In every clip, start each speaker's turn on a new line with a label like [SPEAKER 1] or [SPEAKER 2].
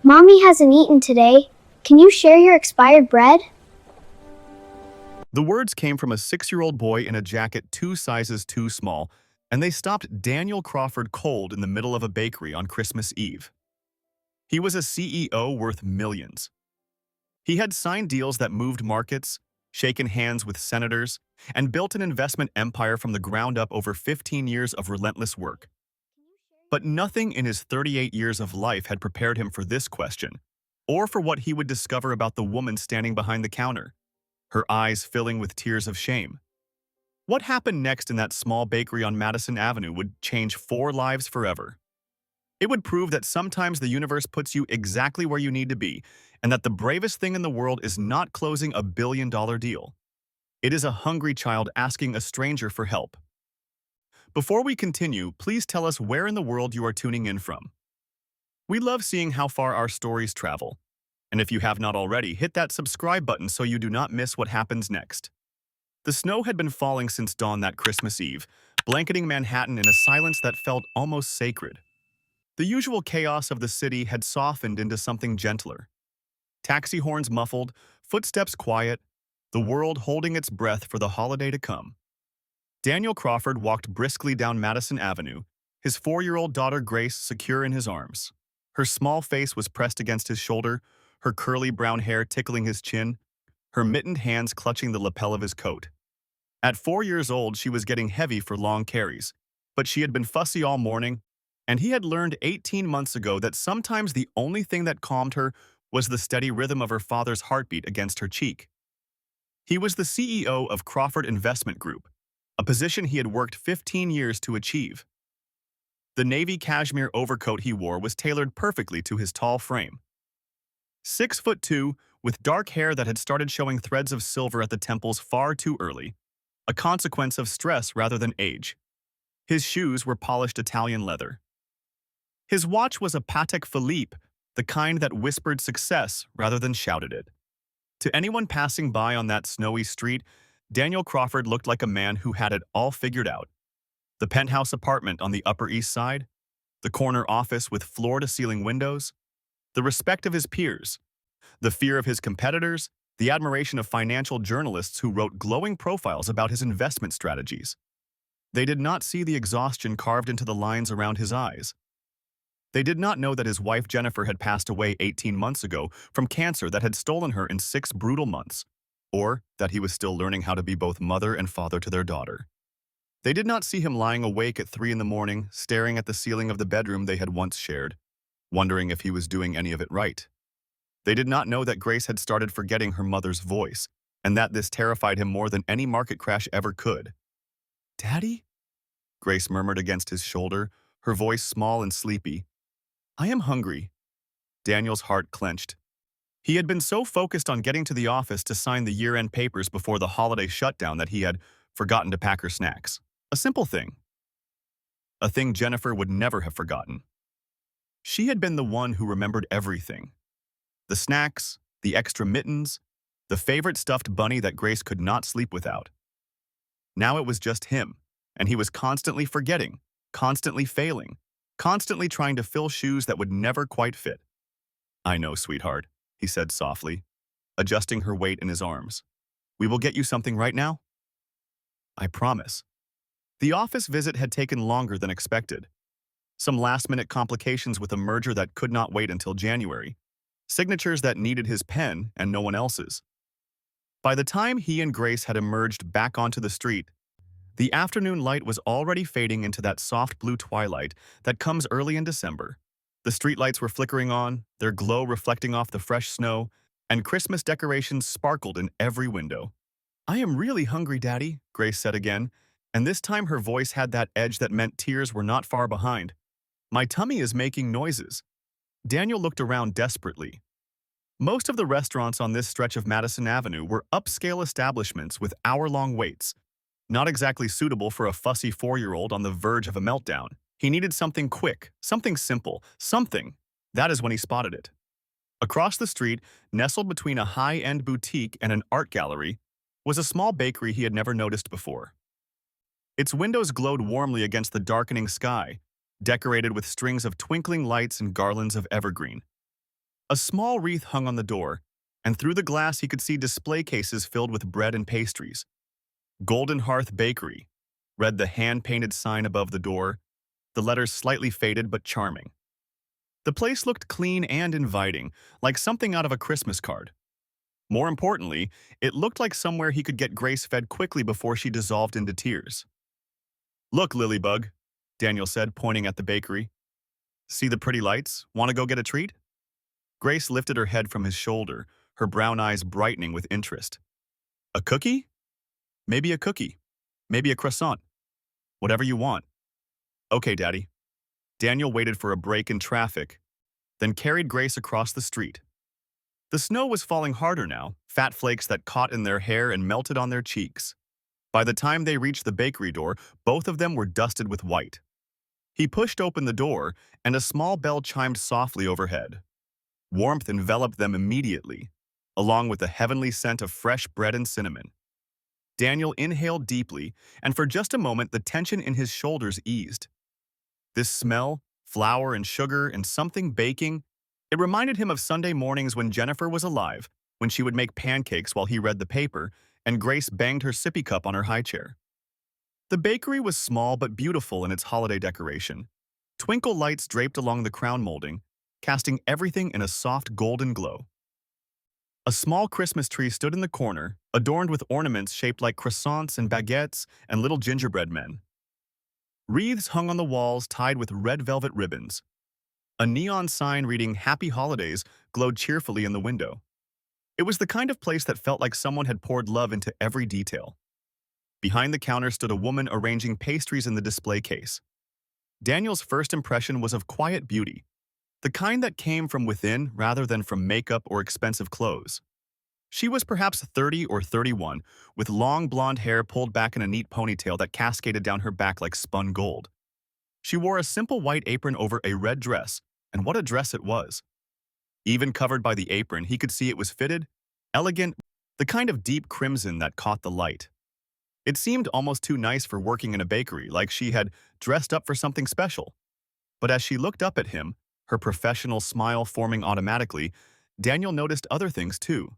[SPEAKER 1] Mommy hasn't eaten today. Can you share your expired bread?
[SPEAKER 2] The words came from a 6-year-old boy in a jacket 2 sizes too small, and they stopped Daniel Crawford cold in the middle of a bakery on Christmas Eve. He was a CEO worth millions. He had signed deals that moved markets, shaken hands with senators, and built an investment empire from the ground up over 15 years of relentless work. But nothing in his 38 years of life had prepared him for this question, or for what he would discover about the woman standing behind the counter, her eyes filling with tears of shame. What happened next in that small bakery on Madison Avenue would change 4 lives forever. It would prove that sometimes the universe puts you exactly where you need to be, and that the bravest thing in the world is not closing a billion-dollar deal. It is a hungry child asking a stranger for help. Before we continue, please tell us where in the world you are tuning in from. We love seeing how far our stories travel. And if you have not already, hit that subscribe button so you do not miss what happens next. The snow had been falling since dawn that Christmas Eve, blanketing Manhattan in a silence that felt almost sacred. The usual chaos of the city had softened into something gentler. Taxi horns muffled, footsteps quiet, the world holding its breath for the holiday to come. Daniel Crawford walked briskly down Madison Avenue, his 4-year-old daughter Grace secure in his arms. Her small face was pressed against his shoulder, her curly brown hair tickling his chin, her mittened hands clutching the lapel of his coat. At 4 years old, she was getting heavy for long carries, but she had been fussy all morning, and he had learned 18 months ago that sometimes the only thing that calmed her was the steady rhythm of her father's heartbeat against her cheek. He was the CEO of Crawford Investment Group, a position he had worked 15 years to achieve. The navy cashmere overcoat he wore was tailored perfectly to his tall frame. 6'2", with dark hair that had started showing threads of silver at the temples far too early, a consequence of stress rather than age. His shoes were polished Italian leather. His watch was a Patek Philippe, the kind that whispered success rather than shouted it. To anyone passing by on that snowy street, Daniel Crawford looked like a man who had it all figured out. The penthouse apartment on the Upper East Side, the corner office with floor-to-ceiling windows, the respect of his peers, the fear of his competitors, the admiration of financial journalists who wrote glowing profiles about his investment strategies. They did not see the exhaustion carved into the lines around his eyes. They did not know that his wife Jennifer had passed away 18 months ago from cancer that had stolen her in 6 brutal months, or that he was still learning how to be both mother and father to their daughter. They did not see him lying awake at 3 in the morning, staring at the ceiling of the bedroom they had once shared, wondering if he was doing any of it right. They did not know that Grace had started forgetting her mother's voice, and that this terrified him more than any market crash ever could. "Daddy?" Grace murmured against his shoulder, her voice small and sleepy. "I am hungry." Daniel's heart clenched. He had been so focused on getting to the office to sign the year-end papers before the holiday shutdown that he had forgotten to pack her snacks. A simple thing. A thing Jennifer would never have forgotten. She had been the one who remembered everything. The snacks, the extra mittens, the favorite stuffed bunny that Grace could not sleep without. Now it was just him, and he was constantly forgetting, constantly failing, constantly trying to fill shoes that would never quite fit. "I know, sweetheart," he said softly, adjusting her weight in his arms. "We will get you something right now?" "I promise." The office visit had taken longer than expected. Some last-minute complications with a merger that could not wait until January. Signatures that needed his pen and no one else's. By the time he and Grace had emerged back onto the street, the afternoon light was already fading into that soft blue twilight that comes early in December. The streetlights were flickering on, their glow reflecting off the fresh snow, and Christmas decorations sparkled in every window. "I am really hungry, Daddy," Grace said again, and this time her voice had that edge that meant tears were not far behind. "My tummy is making noises." Daniel looked around desperately. Most of the restaurants on this stretch of Madison Avenue were upscale establishments with hour-long waits, not exactly suitable for a fussy 4-year-old on the verge of a meltdown. He needed something quick, something simple, something. That is when he spotted it. Across the street, nestled between a high-end boutique and an art gallery, was a small bakery he had never noticed before. Its windows glowed warmly against the darkening sky, decorated with strings of twinkling lights and garlands of evergreen. A small wreath hung on the door, and through the glass he could see display cases filled with bread and pastries. Golden Hearth Bakery, read the hand-painted sign above the door, the letters slightly faded but charming. The place looked clean and inviting, like something out of a Christmas card. More importantly, it looked like somewhere he could get Grace fed quickly before she dissolved into tears. "Look, Lilybug," Daniel said, pointing at the bakery. "See the pretty lights? Want to go get a treat?" Grace lifted her head from his shoulder, her brown eyes brightening with interest. "A cookie? Maybe a cookie. Maybe a croissant. Whatever you want." "Okay, Daddy." Daniel waited for a break in traffic, then carried Grace across the street. The snow was falling harder now, fat flakes that caught in their hair and melted on their cheeks. By the time they reached the bakery door, both of them were dusted with white. He pushed open the door, and a small bell chimed softly overhead. Warmth enveloped them immediately, along with the heavenly scent of fresh bread and cinnamon. Daniel inhaled deeply, and for just a moment the tension in his shoulders eased. This smell, flour and sugar and something baking, it reminded him of Sunday mornings when Jennifer was alive, when she would make pancakes while he read the paper, and Grace banged her sippy cup on her high chair. The bakery was small but beautiful in its holiday decoration. Twinkle lights draped along the crown molding, casting everything in a soft golden glow. A small Christmas tree stood in the corner, adorned with ornaments shaped like croissants and baguettes and little gingerbread men. Wreaths hung on the walls tied with red velvet ribbons. A neon sign reading "Happy Holidays" glowed cheerfully in the window. It was the kind of place that felt like someone had poured love into every detail. Behind the counter stood a woman arranging pastries in the display case. Daniel's first impression was of quiet beauty, the kind that came from within rather than from makeup or expensive clothes. She was perhaps 30 or 31, with long blonde hair pulled back in a neat ponytail that cascaded down her back like spun gold. She wore a simple white apron over a red dress, and what a dress it was. Even covered by the apron, he could see it was fitted, elegant, the kind of deep crimson that caught the light. It seemed almost too nice for working in a bakery, like she had dressed up for something special. But as she looked up at him, her professional smile forming automatically, Daniel noticed other things too.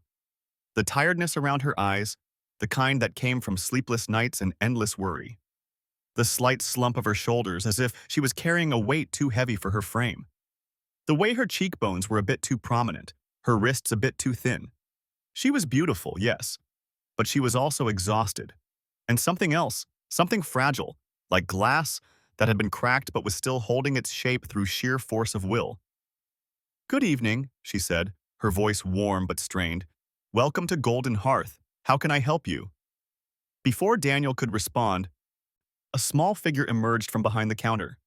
[SPEAKER 2] The tiredness around her eyes, the kind that came from sleepless nights and endless worry. The slight slump of her shoulders as if she was carrying a weight too heavy for her frame. The way her cheekbones were a bit too prominent, her wrists a bit too thin. She was beautiful, yes, but she was also exhausted. And something else, something fragile, like glass that had been cracked but was still holding its shape through sheer force of will. "Good evening," she said, her voice warm but strained. "Welcome to Golden Hearth. How can I help you?" Before Daniel could respond, a small figure emerged from behind the counter.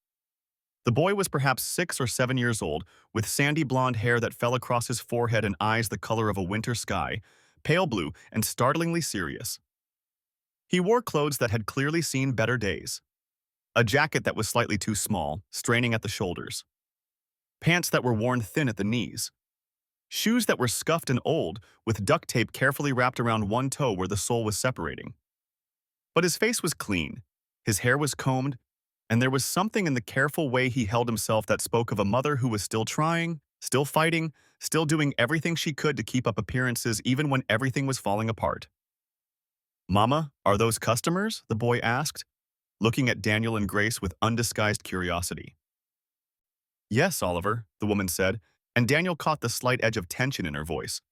[SPEAKER 2] The boy was perhaps 6 or 7 years old, with sandy blonde hair that fell across his forehead and eyes the color of a winter sky, pale blue and startlingly serious. He wore clothes that had clearly seen better days. A jacket that was slightly too small, straining at the shoulders. Pants that were worn thin at the knees. Shoes that were scuffed and old, with duct tape carefully wrapped around one toe where the sole was separating. But his face was clean, his hair was combed, and there was something in the careful way he held himself that spoke of a mother who was still trying, still fighting, still doing everything she could to keep up appearances even when everything was falling apart. "Mama, are those customers?" the boy asked, looking at Daniel and Grace with undisguised curiosity. "Yes, Oliver," the woman said, and Daniel caught the slight edge of tension in her voice.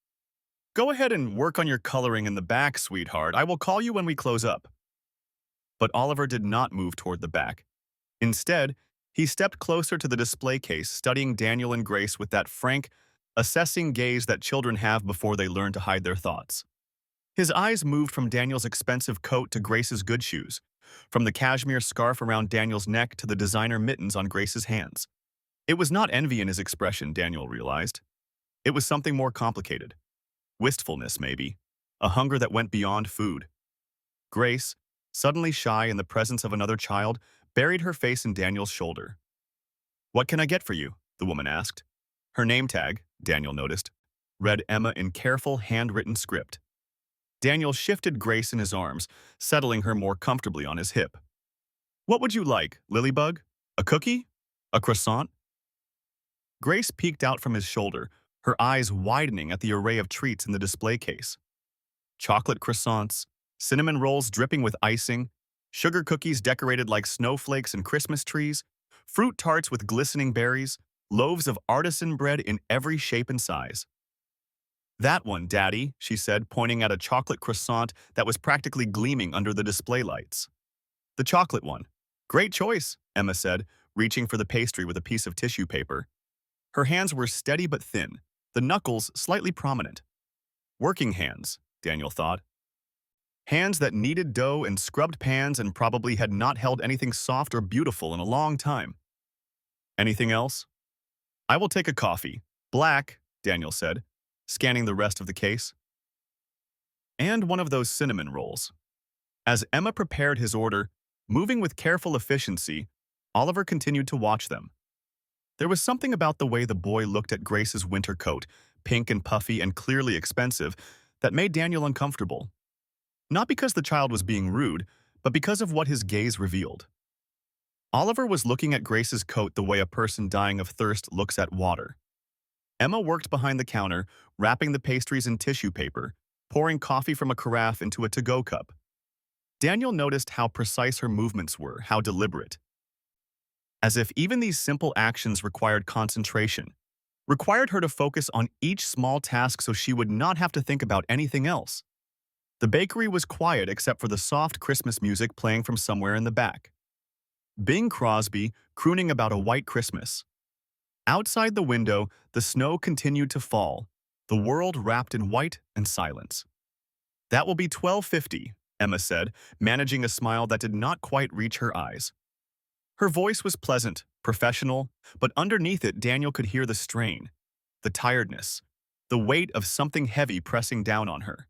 [SPEAKER 2] "Go ahead and work on your coloring in the back, sweetheart. I will call you when we close up." But Oliver did not move toward the back. Instead, he stepped closer to the display case, studying Daniel and Grace with that frank, assessing gaze that children have before they learn to hide their thoughts. His eyes moved from Daniel's expensive coat to Grace's good shoes, from the cashmere scarf around Daniel's neck to the designer mittens on Grace's hands. It was not envy in his expression, Daniel realized. It was something more complicated. Wistfulness, maybe. A hunger that went beyond food. Grace, suddenly shy in the presence of another child, buried her face in Daniel's shoulder. "What can I get for you?" the woman asked. Her name tag, Daniel noticed, read Emma in careful, handwritten script. Daniel shifted Grace in his arms, settling her more comfortably on his hip. "What would you like, Lilybug? A cookie? A croissant?" Grace peeked out from his shoulder, her eyes widening at the array of treats in the display case. Chocolate croissants, cinnamon rolls dripping with icing, sugar cookies decorated like snowflakes and Christmas trees, fruit tarts with glistening berries, loaves of artisan bread in every shape and size. "That one, Daddy," she said, pointing at a chocolate croissant that was practically gleaming under the display lights. "The chocolate one." "Great choice," Emma said, reaching for the pastry with a piece of tissue paper. Her hands were steady but thin, the knuckles slightly prominent. Working hands, Daniel thought. Hands that kneaded dough and scrubbed pans and probably had not held anything soft or beautiful in a long time. "Anything else?" "I will take a coffee. Black," Daniel said, scanning the rest of the case. "And one of those cinnamon rolls." As Emma prepared his order, moving with careful efficiency, Oliver continued to watch them. There was something about the way the boy looked at Grace's winter coat, pink and puffy and clearly expensive, that made Daniel uncomfortable. Not because the child was being rude, but because of what his gaze revealed. Oliver was looking at Grace's coat the way a person dying of thirst looks at water. Emma worked behind the counter, wrapping the pastries in tissue paper, pouring coffee from a carafe into a to-go cup. Daniel noticed how precise her movements were, how deliberate. As if even these simple actions required concentration, required her to focus on each small task so she would not have to think about anything else. The bakery was quiet except for the soft Christmas music playing from somewhere in the back. Bing Crosby crooning about a white Christmas. Outside the window, the snow continued to fall, the world wrapped in white and silence. "That will be $12.50, Emma said, managing a smile that did not quite reach her eyes. Her voice was pleasant, professional, but underneath it Daniel could hear the strain, the tiredness, the weight of something heavy pressing down on her.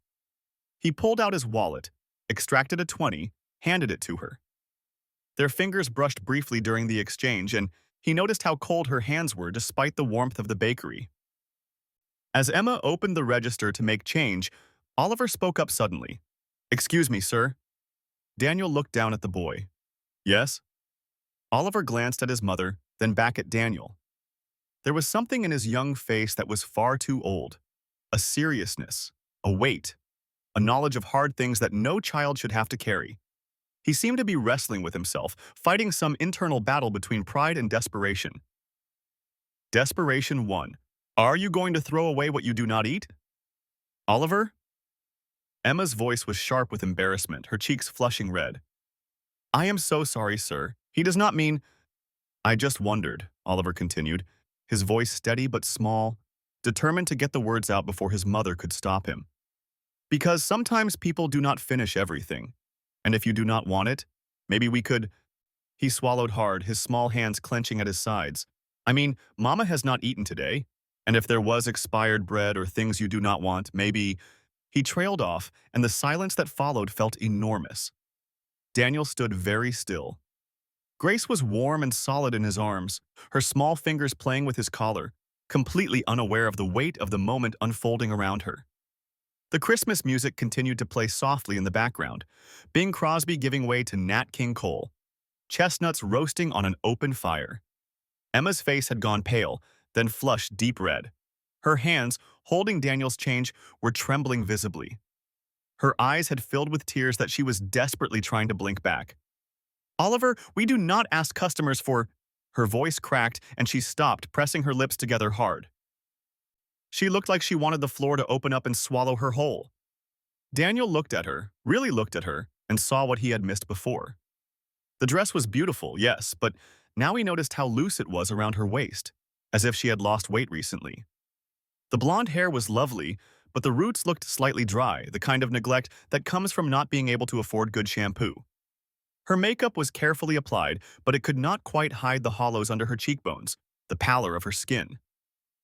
[SPEAKER 2] He pulled out his wallet, extracted a 20, handed it to her. Their fingers brushed briefly during the exchange, and he noticed how cold her hands were despite the warmth of the bakery. As Emma opened the register to make change, Oliver spoke up suddenly. "Excuse me, sir." Daniel looked down at the boy. "Yes?" Oliver glanced at his mother, then back at Daniel. There was something in his young face that was far too old. A seriousness, a weight, a knowledge of hard things that no child should have to carry. He seemed to be wrestling with himself, fighting some internal battle between pride and desperation. Desperation 1. "Are you going to throw away what you do not eat?" "Oliver?" Emma's voice was sharp with embarrassment, her cheeks flushing red. "I am so sorry, sir. He does not mean—" "I just wondered," Oliver continued, his voice steady but small, determined to get the words out before his mother could stop him. "Because sometimes people do not finish everything. And if you do not want it, maybe we could—" He swallowed hard, his small hands clenching at his sides. "I mean, Mama has not eaten today. And if there was expired bread or things you do not want, maybe—" He trailed off, and the silence that followed felt enormous. Daniel stood very still. Grace was warm and solid in his arms, her small fingers playing with his collar, completely unaware of the weight of the moment unfolding around her. The Christmas music continued to play softly in the background, Bing Crosby giving way to Nat King Cole, chestnuts roasting on an open fire. Emma's face had gone pale, then flushed deep red. Her hands, holding Daniel's change, were trembling visibly. Her eyes had filled with tears that she was desperately trying to blink back. "Oliver, we do not ask customers for—" Her voice cracked and she stopped, pressing her lips together hard. She looked like she wanted the floor to open up and swallow her whole. Daniel looked at her, really looked at her, and saw what he had missed before. The dress was beautiful, yes, but now he noticed how loose it was around her waist, as if she had lost weight recently. The blonde hair was lovely, but the roots looked slightly dry, the kind of neglect that comes from not being able to afford good shampoo. Her makeup was carefully applied, but it could not quite hide the hollows under her cheekbones, the pallor of her skin.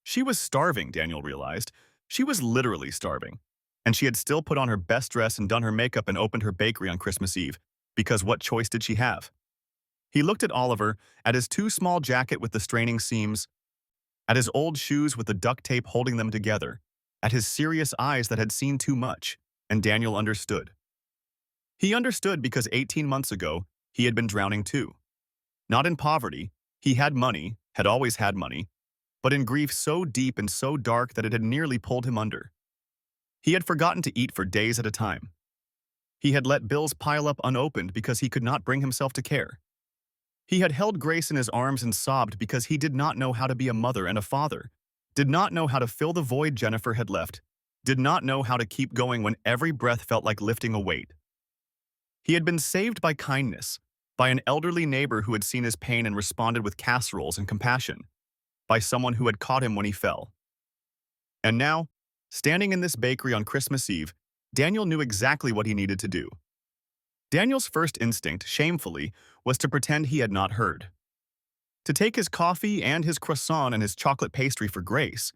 [SPEAKER 2] She was starving, Daniel realized. She was literally starving. And she had still put on her best dress and done her makeup and opened her bakery on Christmas Eve, because what choice did she have? He looked at Oliver, at his too small jacket with the straining seams, at his old shoes with the duct tape holding them together, at his serious eyes that had seen too much, and Daniel understood. He understood because 18 months ago, he had been drowning too. Not in poverty, he had money, had always had money, but in grief so deep and so dark that it had nearly pulled him under. He had forgotten to eat for days at a time. He had let bills pile up unopened because he could not bring himself to care. He had held Grace in his arms and sobbed because he did not know how to be a mother and a father, did not know how to fill the void Jennifer had left, did not know how to keep going when every breath felt like lifting a weight. He had been saved by kindness, by an elderly neighbor who had seen his pain and responded with casseroles and compassion, by someone who had caught him when he fell. And now, standing in this bakery on Christmas Eve, Daniel knew exactly what he needed to do. Daniel's first instinct, shamefully, was to pretend he had not heard. To take his coffee and his croissant and his chocolate pastry for Grace,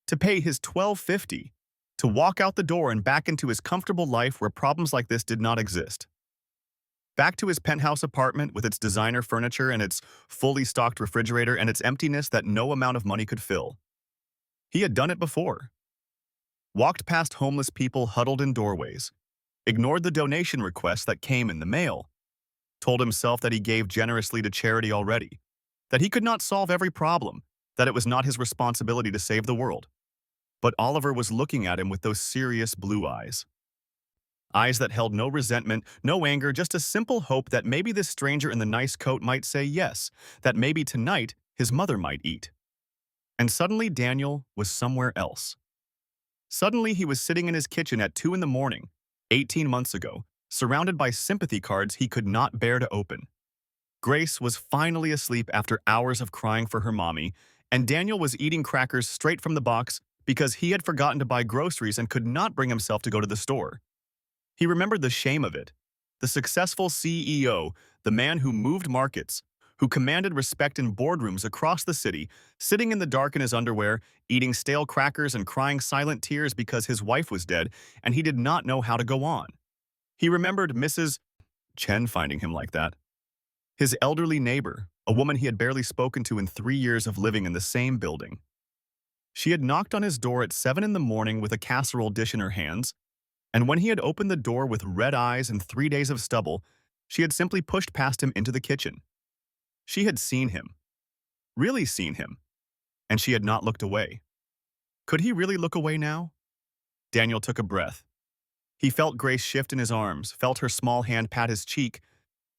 [SPEAKER 2] to pay his $12.50, to walk out the door and back into his comfortable life where problems like this did not exist. Back to his penthouse apartment with its designer furniture and its fully stocked refrigerator and its emptiness that no amount of money could fill. He had done it before. Walked past homeless people huddled in doorways, ignored the donation requests that came in the mail, told himself that he gave generously to charity already, that he could not solve every problem, that it was not his responsibility to save the world. But Oliver was looking at him with those serious blue eyes. Eyes that held no resentment, no anger, just a simple hope that maybe this stranger in the nice coat might say yes, that maybe tonight his mother might eat. And suddenly Daniel was somewhere else. Suddenly he was sitting in his kitchen at 2 in the morning, 18 months ago, surrounded by sympathy cards he could not bear to open. Grace was finally asleep after hours of crying for her mommy, and Daniel was eating crackers straight from the box because he had forgotten to buy groceries and could not bring himself to go to the store. He remembered the shame of it. The successful CEO, the man who moved markets, who commanded respect in boardrooms across the city, sitting in the dark in his underwear, eating stale crackers and crying silent tears because his wife was dead, and he did not know how to go on. He remembered Mrs. Chen finding him like that. His elderly neighbor, a woman he had barely spoken to in 3 years of living in the same building. She had knocked on his door at 7 in the morning with a casserole dish in her hands, and when he had opened the door with red eyes and 3 days of stubble, she had simply pushed past him into the kitchen. She had seen him. Really seen him. And she had not looked away. Could he really look away now? Daniel took a breath. He felt Grace shift in his arms, felt her small hand pat his cheek,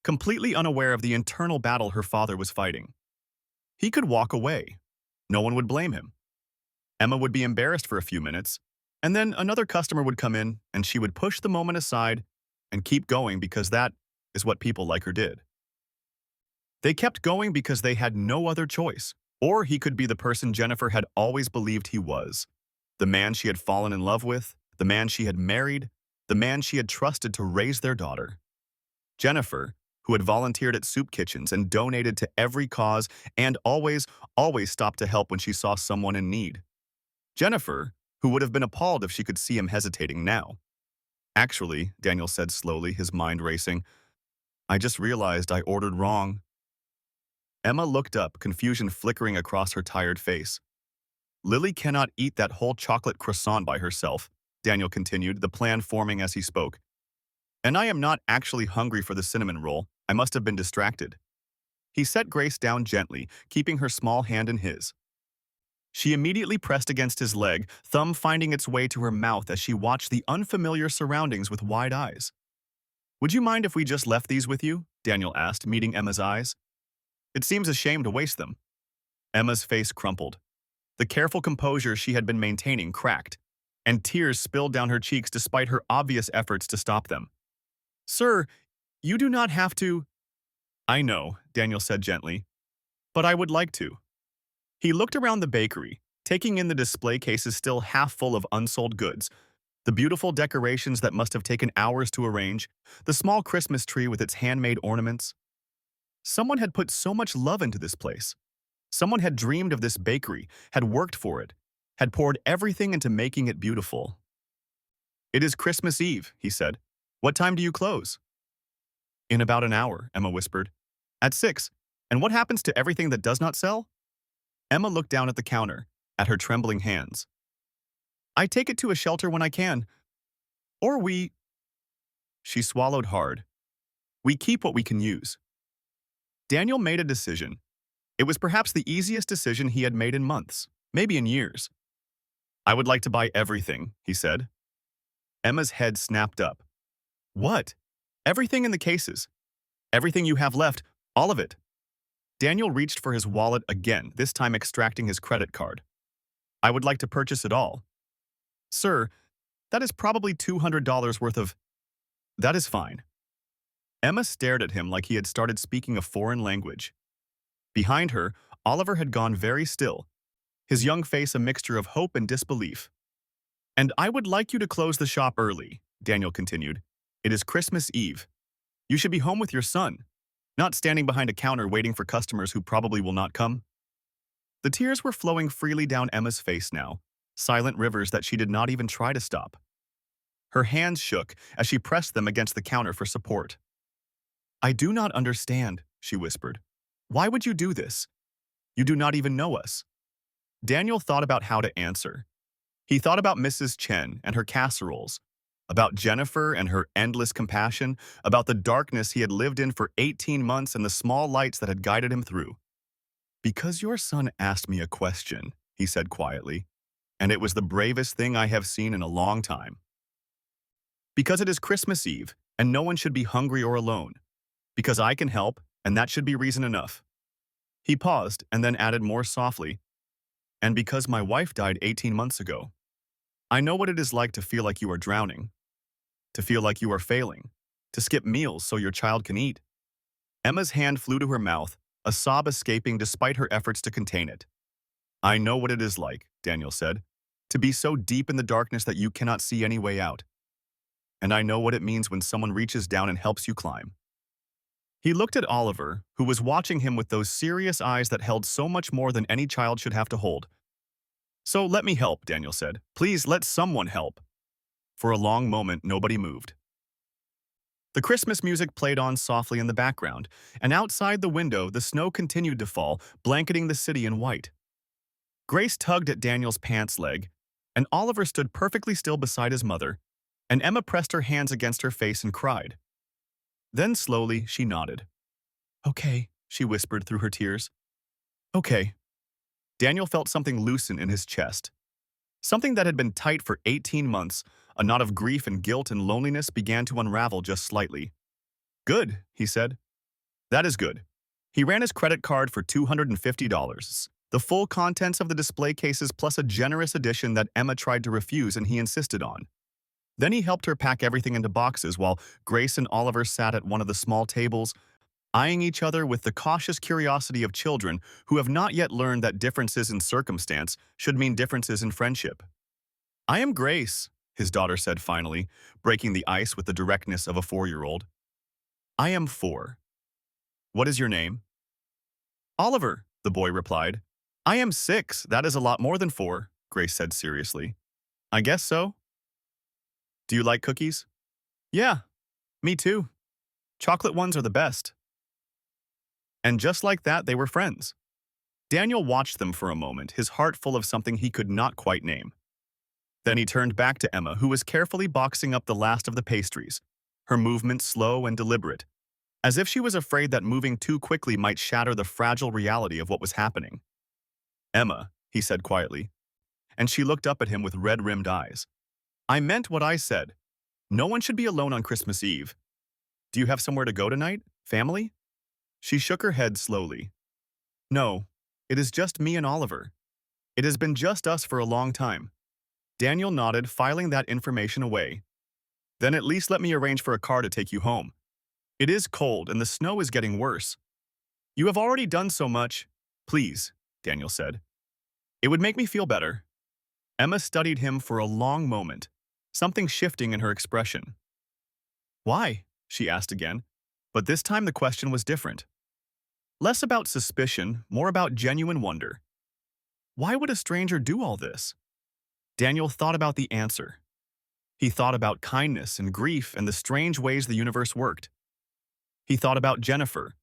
[SPEAKER 2] completely unaware of the internal battle her father was fighting. He could walk away. No one would blame him. Emma would be embarrassed for a few minutes, and then another customer would come in, and she would push the moment aside and keep going because that is what people like her did. They kept going because they had no other choice, or he could be the person Jennifer had always believed he was, the man she had fallen in love with, the man she had married, the man she had trusted to raise their daughter. Jennifer, who had volunteered at soup kitchens and donated to every cause and always stopped to help when she saw someone in need. Jennifer, who would have been appalled if she could see him hesitating now. Actually, Daniel said slowly, his mind racing, I just realized I ordered wrong. Emma looked up, confusion flickering across her tired face. Lily cannot eat that whole chocolate croissant by herself, Daniel continued, the plan forming as he spoke. And I am not actually hungry for the cinnamon roll. I must have been distracted. He set Grace down gently, keeping her small hand in his. She immediately pressed against his leg, thumb finding its way to her mouth as she watched the unfamiliar surroundings with wide eyes. Would you mind if we just left these with you? Daniel asked, meeting Emma's eyes. It seems a shame to waste them. Emma's face crumpled. The careful composure she had been maintaining cracked, and tears spilled down her cheeks despite her obvious efforts to stop them. Sir, you do not have to. I know, Daniel said gently, but I would like to. He looked around the bakery, taking in the display cases still half full of unsold goods, the beautiful decorations that must have taken hours to arrange, the small Christmas tree with its handmade ornaments. Someone had put so much love into this place. Someone had dreamed of this bakery, had worked for it, had poured everything into making it beautiful. It is Christmas Eve, he said. What time do you close? In about an hour, Emma whispered. At 6. And what happens to everything that does not sell? Emma looked down at the counter, at her trembling hands. I take it to a shelter when I can. Or we... She swallowed hard. We keep what we can use. Daniel made a decision. It was perhaps the easiest decision he had made in months. maybe in years. I would like to buy everything, he said. Emma's head snapped up. What? Everything in the cases. Everything you have left, all of it. Daniel reached for his wallet again, this time extracting his credit card. I would like to purchase it all. Sir, that is probably $200 worth of… That is fine. Emma stared at him like he had started speaking a foreign language. Behind her, Oliver had gone very still, his young face a mixture of hope and disbelief. And I would like you to close the shop early, Daniel continued. It is Christmas Eve. You should be home with your son, not standing behind a counter waiting for customers who probably will not come. The tears were flowing freely down Emma's face now, silent rivers that she did not even try to stop. Her hands shook as she pressed them against the counter for support. I do not understand, she whispered. Why would you do this? You do not even know us. Daniel thought about how to answer. He thought about Mrs. Chen and her casseroles, about Jennifer and her endless compassion, about the darkness he had lived in for 18 months and the small lights that had guided him through. Because your son asked me a question, he said quietly, and it was the bravest thing I have seen in a long time. Because it is Christmas Eve, and no one should be hungry or alone. Because I can help, and that should be reason enough. He paused and then added more softly, and because my wife died 18 months ago. I know what it is like to feel like you are drowning, to feel like you are failing, to skip meals so your child can eat. Emma's hand flew to her mouth, a sob escaping despite her efforts to contain it. I know what it is like, Daniel said, to be so deep in the darkness that you cannot see any way out. And I know what it means when someone reaches down and helps you climb. He looked at Oliver, who was watching him with those serious eyes that held so much more than any child should have to hold. So let me help, Daniel said. Please let someone help. For a long moment, nobody moved. The Christmas music played on softly in the background, and outside the window, the snow continued to fall, blanketing the city in white. Grace tugged at Daniel's pants leg, and Oliver stood perfectly still beside his mother, and Emma pressed her hands against her face and cried. Then slowly, she nodded. Okay, she whispered through her tears. Okay. Daniel felt something loosen in his chest. Something that had been tight for 18 months, a knot of grief and guilt and loneliness began to unravel just slightly. Good, he said. That is good. He ran his credit card for $250, the full contents of the display cases plus a generous addition that Emma tried to refuse and he insisted on. Then he helped her pack everything into boxes while Grace and Oliver sat at one of the small tables, eyeing each other with the cautious curiosity of children who have not yet learned that differences in circumstance should mean differences in friendship. I am Grace, his daughter said finally, breaking the ice with the directness of a 4-year-old. I am 4. What is your name? Oliver, the boy replied. I am 6. That is a lot more than 4, Grace said seriously. I guess so. Do you like cookies? Yeah, me too. Chocolate ones are the best. And just like that, they were friends. Daniel watched them for a moment, his heart full of something he could not quite name. Then he turned back to Emma, who was carefully boxing up the last of the pastries, her movements slow and deliberate, as if she was afraid that moving too quickly might shatter the fragile reality of what was happening. Emma, he said quietly, and she looked up at him with red-rimmed eyes. I meant what I said. No one should be alone on Christmas Eve. Do you have somewhere to go tonight, family? She shook her head slowly. No, it is just me and Oliver. It has been just us for a long time. Daniel nodded, filing that information away. Then at least let me arrange for a car to take you home. It is cold and the snow is getting worse. You have already done so much. Please, Daniel said. It would make me feel better. Emma studied him for a long moment, something shifting in her expression. Why? She asked again, but this time the question was different. Less about suspicion, more about genuine wonder. Why would a stranger do all this? Daniel thought about the answer. He thought about kindness and grief and the strange ways the universe worked. He thought about Jennifer,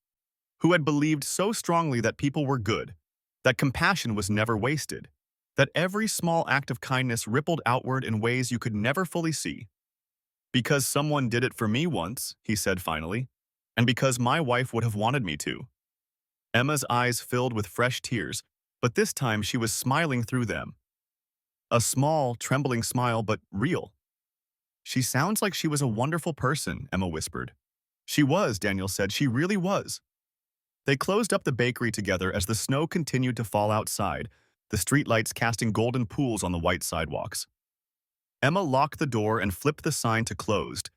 [SPEAKER 2] who had believed so strongly that people were good, that compassion was never wasted, that every small act of kindness rippled outward in ways you could never fully see. Because someone did it for me once, he said finally, and because my wife would have wanted me to. Emma's eyes filled with fresh tears, but this time she was smiling through them. A small, trembling smile, but real. "She sounds like she was a wonderful person," Emma whispered. "She was," Daniel said. "She really was." They closed up the bakery together as the snow continued to fall outside, the streetlights casting golden pools on the white sidewalks. Emma locked the door and flipped the sign to closed,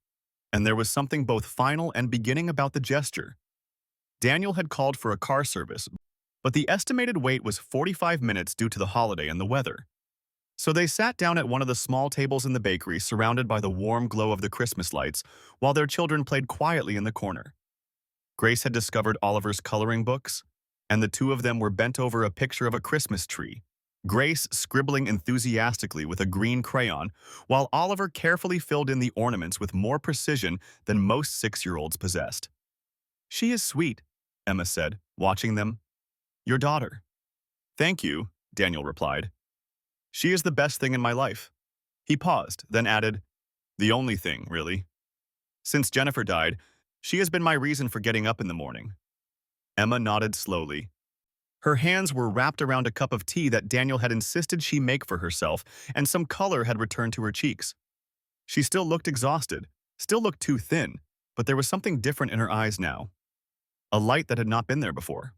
[SPEAKER 2] and there was something both final and beginning about the gesture. Daniel had called for a car service, but the estimated wait was 45 minutes due to the holiday and the weather. So they sat down at one of the small tables in the bakery, surrounded by the warm glow of the Christmas lights, while their children played quietly in the corner. Grace had discovered Oliver's coloring books, and the two of them were bent over a picture of a Christmas tree, Grace scribbling enthusiastically with a green crayon, while Oliver carefully filled in the ornaments with more precision than most 6-year-olds possessed. "She is sweet," Emma said, watching them. "Your daughter." "Thank you," Daniel replied. "She is the best thing in my life." He paused, then added, "The only thing, really. Since Jennifer died, she has been my reason for getting up in the morning." Emma nodded slowly. Her hands were wrapped around a cup of tea that Daniel had insisted she make for herself, and some color had returned to her cheeks. She still looked exhausted, still looked too thin, but there was something different in her eyes now. A light that had not been there before.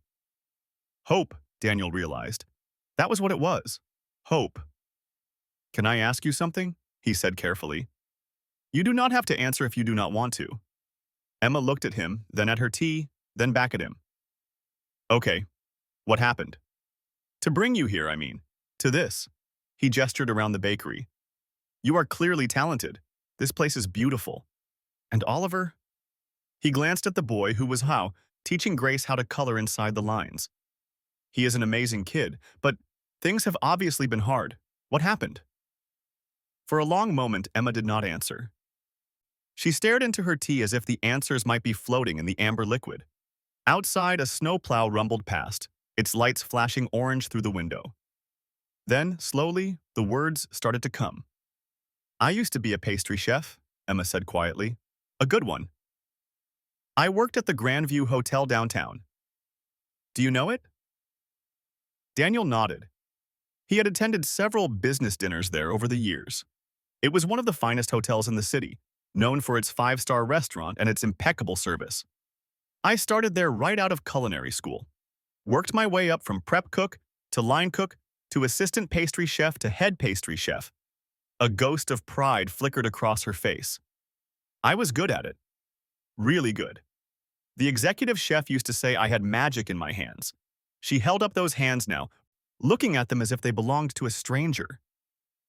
[SPEAKER 2] Hope, Daniel realized. That was what it was. Hope. "Can I ask you something?" he said carefully. "You do not have to answer if you do not want to." Emma looked at him, then at her tea, then back at him. "Okay, what happened?" "To bring you here, I mean. To this." He gestured around the bakery. "You are clearly talented. This place is beautiful. And Oliver?" He glanced at the boy who was teaching Grace how to color inside the lines. "He is an amazing kid, but things have obviously been hard. What happened?" For a long moment, Emma did not answer. She stared into her tea as if the answers might be floating in the amber liquid. Outside, a snowplow rumbled past, its lights flashing orange through the window. Then, slowly, the words started to come. "I used to be a pastry chef," Emma said quietly. "A good one. I worked at the Grandview Hotel downtown. Do you know it?" Daniel nodded. He had attended several business dinners there over the years. It was one of the finest hotels in the city, known for its 5-star restaurant and its impeccable service. "I started there right out of culinary school. Worked my way up from prep cook to line cook to assistant pastry chef to head pastry chef." A ghost of pride flickered across her face. "I was good at it. Really good. The executive chef used to say I had magic in my hands." She held up those hands now, looking at them as if they belonged to a stranger.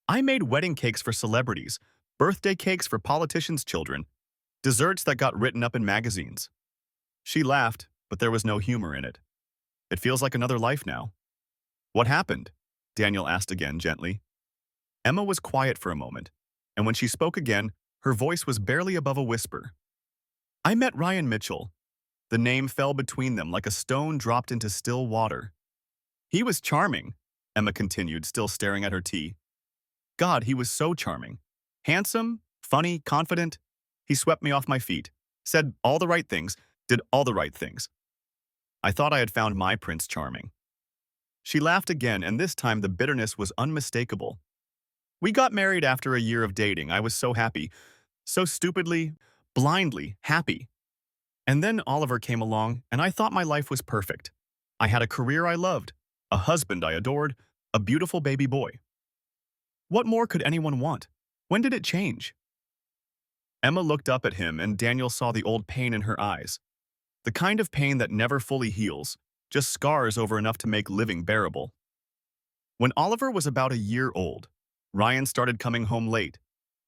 [SPEAKER 2] "I made wedding cakes for celebrities, birthday cakes for politicians' children, desserts that got written up in magazines." She laughed, but there was no humor in it. "It feels like another life now." "What happened?" Daniel asked again gently. Emma was quiet for a moment, and when she spoke again, her voice was barely above a whisper. "I met Ryan Mitchell." The name fell between them like a stone dropped into still water. "He was charming," Emma continued, still staring at her tea. "God, he was so charming. Handsome, funny, confident. He swept me off my feet, said all the right things, did all the right things. I thought I had found my Prince Charming." She laughed again, and this time the bitterness was unmistakable. "We got married after a year of dating. I was so happy. So stupidly, blindly happy. And then Oliver came along, and I thought my life was perfect. I had a career I loved, a husband I adored, a beautiful baby boy. What more could anyone want? When did it change?" Emma looked up at him, and Daniel saw the old pain in her eyes. The kind of pain that never fully heals, just scars over enough to make living bearable. When Oliver was about a year old, Ryan started coming home late,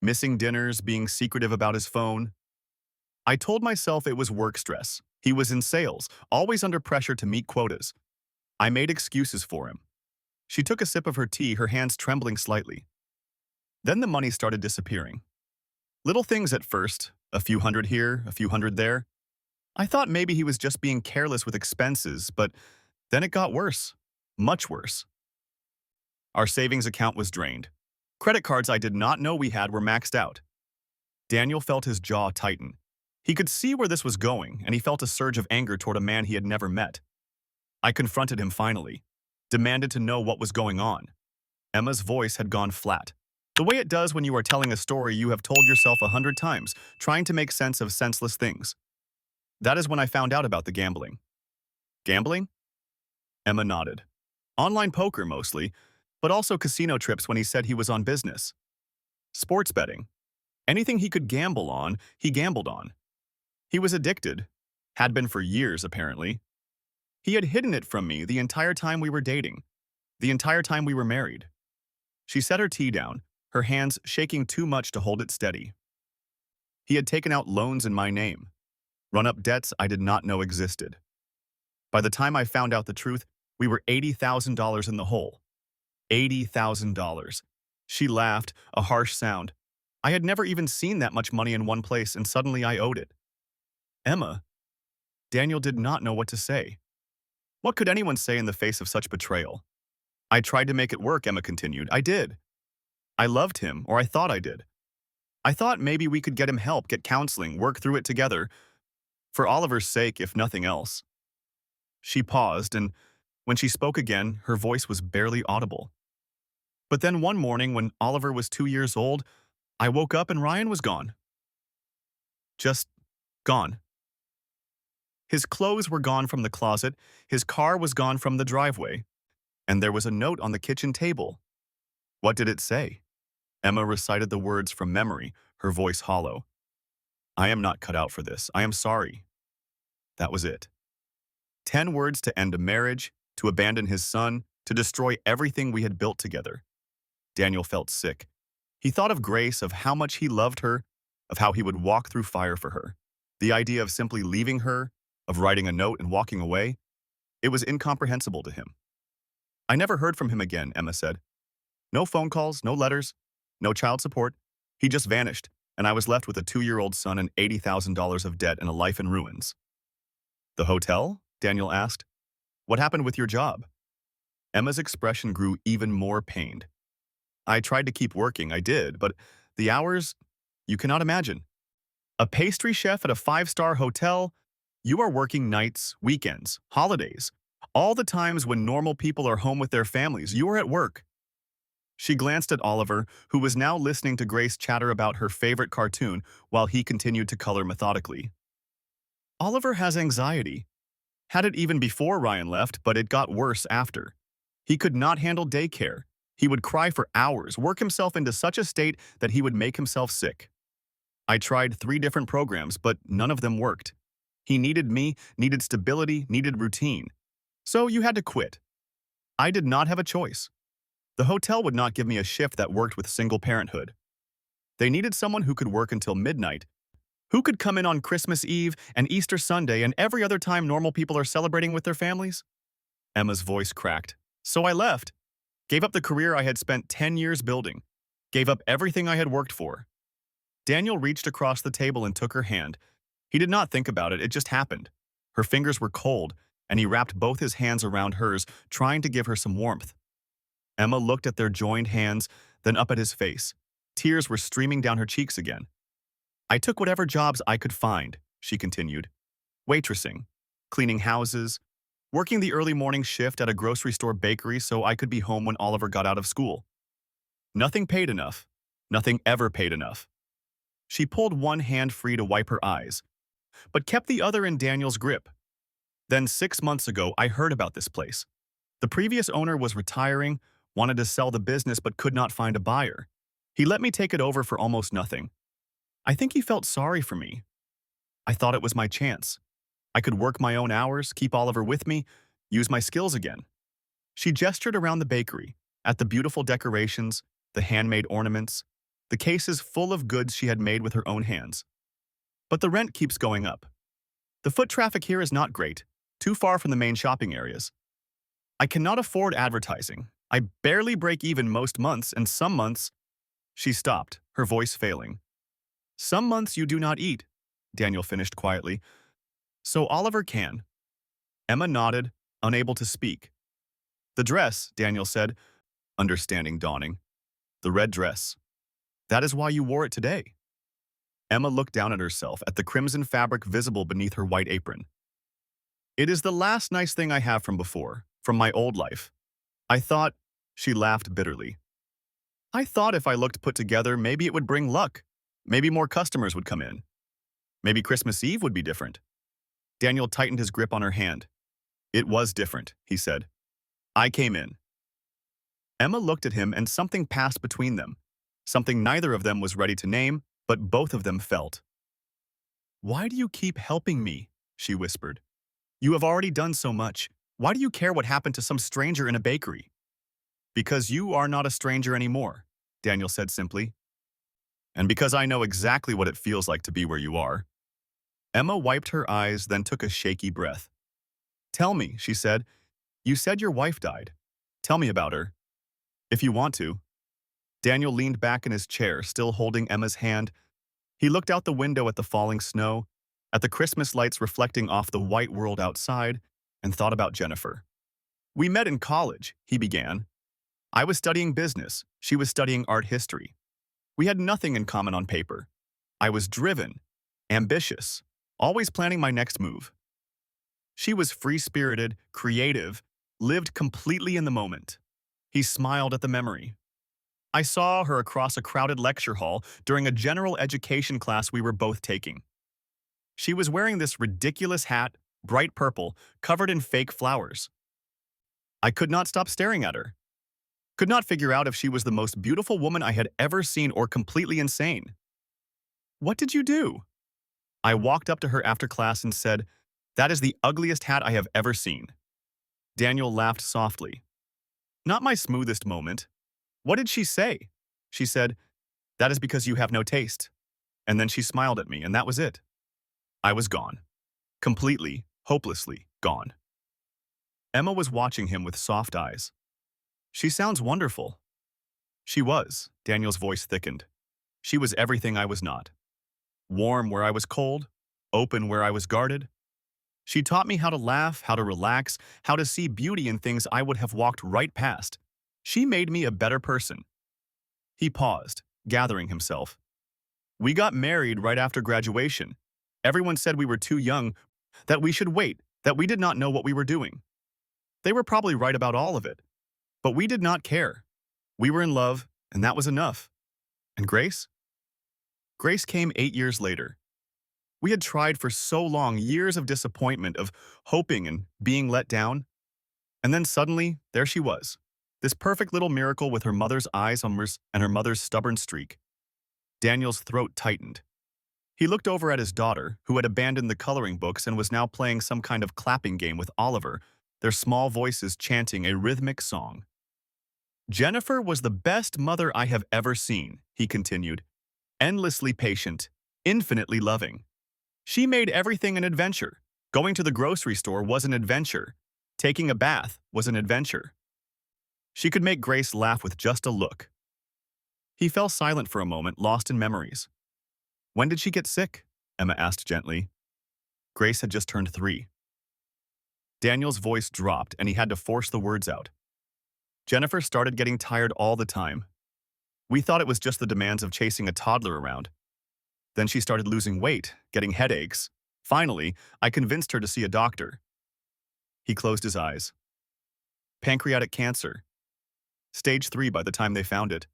[SPEAKER 2] missing dinners, being secretive about his phone. I told myself it was work stress. He was in sales, always under pressure to meet quotas. I made excuses for him. She took a sip of her tea, her hands trembling slightly. Then the money started disappearing. Little things at first, a few hundred here, a few hundred there. I thought maybe he was just being careless with expenses, but then it got worse, much worse. Our savings account was drained. Credit cards I did not know we had were maxed out. Daniel felt his jaw tighten. He could see where this was going, and he felt a surge of anger toward a man he had never met. I confronted him finally. demanded to know what was going on. Emma's voice had gone flat. The way it does when you are telling a story you have told yourself 100 times, trying to make sense of senseless things. That is when I found out about the gambling. Gambling? Emma nodded. Online poker mostly, but also casino trips when he said he was on business. Sports betting. Anything he could gamble on, he gambled on. He was addicted. Had been for years, apparently. He had hidden it from me the entire time we were dating. The entire time we were married. She set her tea down, her hands shaking too much to hold it steady. He had taken out loans in my name, run up debts I did not know existed. By the time I found out the truth, we were $80,000 in the hole. $80,000. She laughed, a harsh sound. I had never even seen that much money in one place, and suddenly I owed it. Emma. Daniel did not know what to say. What could anyone say in the face of such betrayal? I tried to make it work, Emma continued. I did. I loved him, or I thought I did. I thought maybe we could get him help, get counseling, work through it together. For Oliver's sake, if nothing else. She paused, and when she spoke again, her voice was barely audible. But then one morning, when Oliver was 2 years old, I woke up and Ryan was gone. Just gone. His clothes were gone from the closet, his car was gone from the driveway, and there was a note on the kitchen table. What did it say? Emma recited the words from memory, her voice hollow. I am not cut out for this. I am sorry. That was it. 10 words to end a marriage, to abandon his son, to destroy everything we had built together. Daniel felt sick. He thought of Grace, of how much he loved her, of how he would walk through fire for her. The idea of simply leaving her, of writing a note and walking away, it was incomprehensible to him. I never heard from him again, Emma said. No phone calls, no letters, no child support. He just vanished, and I was left with a 2-year-old son and $80,000 of debt and a life in ruins. The hotel? Daniel asked. What happened with your job? Emma's expression grew even more pained. I tried to keep working, I did, but the hours, you cannot imagine. A pastry chef at a 5-star hotel, you are working nights, weekends, holidays, all the times when normal people are home with their families, you are at work. She glanced at Oliver, who was now listening to Grace chatter about her favorite cartoon while he continued to color methodically. Oliver has anxiety. Had it even before Ryan left, but it got worse after. He could not handle daycare. He would cry for hours, work himself into such a state that he would make himself sick. I tried 3 different programs, but none of them worked. He needed me, needed stability, needed routine. So you had to quit. I did not have a choice. The hotel would not give me a shift that worked with single parenthood. They needed someone who could work until midnight, who could come in on Christmas Eve and Easter Sunday and every other time normal people are celebrating with their families. Emma's voice cracked. So I left. Gave up the career I had spent 10 years building. Gave up everything I had worked for. Daniel reached across the table and took her hand. He did not think about it, it just happened. Her fingers were cold, and he wrapped both his hands around hers, trying to give her some warmth. Emma looked at their joined hands, then up at his face. Tears were streaming down her cheeks again. I took whatever jobs I could find, she continued. Waitressing, cleaning houses, working the early morning shift at a grocery store bakery so I could be home when Oliver got out of school. Nothing paid enough. Nothing ever paid enough. She pulled one hand free to wipe her eyes, but kept the other in Daniel's grip. Then 6 months ago, I heard about this place. The previous owner was retiring, wanted to sell the business but could not find a buyer. He let me take it over for almost nothing. I think he felt sorry for me. I thought it was my chance. I could work my own hours, keep Oliver with me, use my skills again. She gestured around the bakery, at the beautiful decorations, the handmade ornaments, the cases full of goods she had made with her own hands. But the rent keeps going up. The foot traffic here is not great, too far from the main shopping areas. I cannot afford advertising. I barely break even most months, and some months... She stopped, her voice failing. Some months you do not eat, Daniel finished quietly. So Oliver can. Emma nodded, unable to speak. The dress, Daniel said, understanding dawning. The red dress. That is why you wore it today. Emma looked down at herself, at the crimson fabric visible beneath her white apron. It is the last nice thing I have from before, from my old life. I thought, she laughed bitterly. I thought if I looked put together, maybe it would bring luck. Maybe more customers would come in. Maybe Christmas Eve would be different. Daniel tightened his grip on her hand. It was different, he said. I came in. Emma looked at him and something passed between them. Something neither of them was ready to name, but both of them felt. Why do you keep helping me? She whispered. You have already done so much. Why do you care what happened to some stranger in a bakery? Because you are not a stranger anymore, Daniel said simply. And because I know exactly what it feels like to be where you are. Emma wiped her eyes, then took a shaky breath. Tell me, she said. You said your wife died. Tell me about her. If you want to. Daniel leaned back in his chair, still holding Emma's hand. He looked out the window at the falling snow, at the Christmas lights reflecting off the white world outside, and thought about Jennifer. We met in college, he began. I was studying business. She was studying art history. We had nothing in common on paper. I was driven, ambitious, always planning my next move. She was free-spirited, creative, lived completely in the moment. He smiled at the memory. I saw her across a crowded lecture hall during a general education class we were both taking. She was wearing this ridiculous hat, bright purple, covered in fake flowers. I could not stop staring at her. Could not figure out if she was the most beautiful woman I had ever seen or completely insane. What did you do? I walked up to her after class and said, That is the ugliest hat I have ever seen. Daniel laughed softly. Not my smoothest moment. What did she say? She said, That is because you have no taste. And then she smiled at me, and that was it. I was gone. Completely, hopelessly gone. Emma was watching him with soft eyes. She sounds wonderful. She was. Daniel's voice thickened. She was everything I was not. Warm where I was cold, open where I was guarded. She taught me how to laugh, how to relax, how to see beauty in things I would have walked right past. She made me a better person. He paused, gathering himself. We got married right after graduation. Everyone said we were too young, that we should wait, that we did not know what we were doing. They were probably right about all of it. But we did not care. We were in love, and that was enough. And Grace? Grace came 8 years later. We had tried for so long, years of disappointment, of hoping and being let down. And then suddenly, there she was. This perfect little miracle with her mother's eyes on hers and her mother's stubborn streak. Daniel's throat tightened. He looked over at his daughter, who had abandoned the coloring books and was now playing some kind of clapping game with Oliver, their small voices chanting a rhythmic song. Jennifer was the best mother I have ever seen, he continued. Endlessly patient, infinitely loving. She made everything an adventure. Going to the grocery store was an adventure. Taking a bath was an adventure. She could make Grace laugh with just a look. He fell silent for a moment, lost in memories. When did she get sick? Emma asked gently. Grace had just turned 3. Daniel's voice dropped and he had to force the words out. Jennifer started getting tired all the time. We thought it was just the demands of chasing a toddler around. Then she started losing weight, getting headaches. Finally, I convinced her to see a doctor. He closed his eyes. Pancreatic cancer. Stage 3 by the time they found it.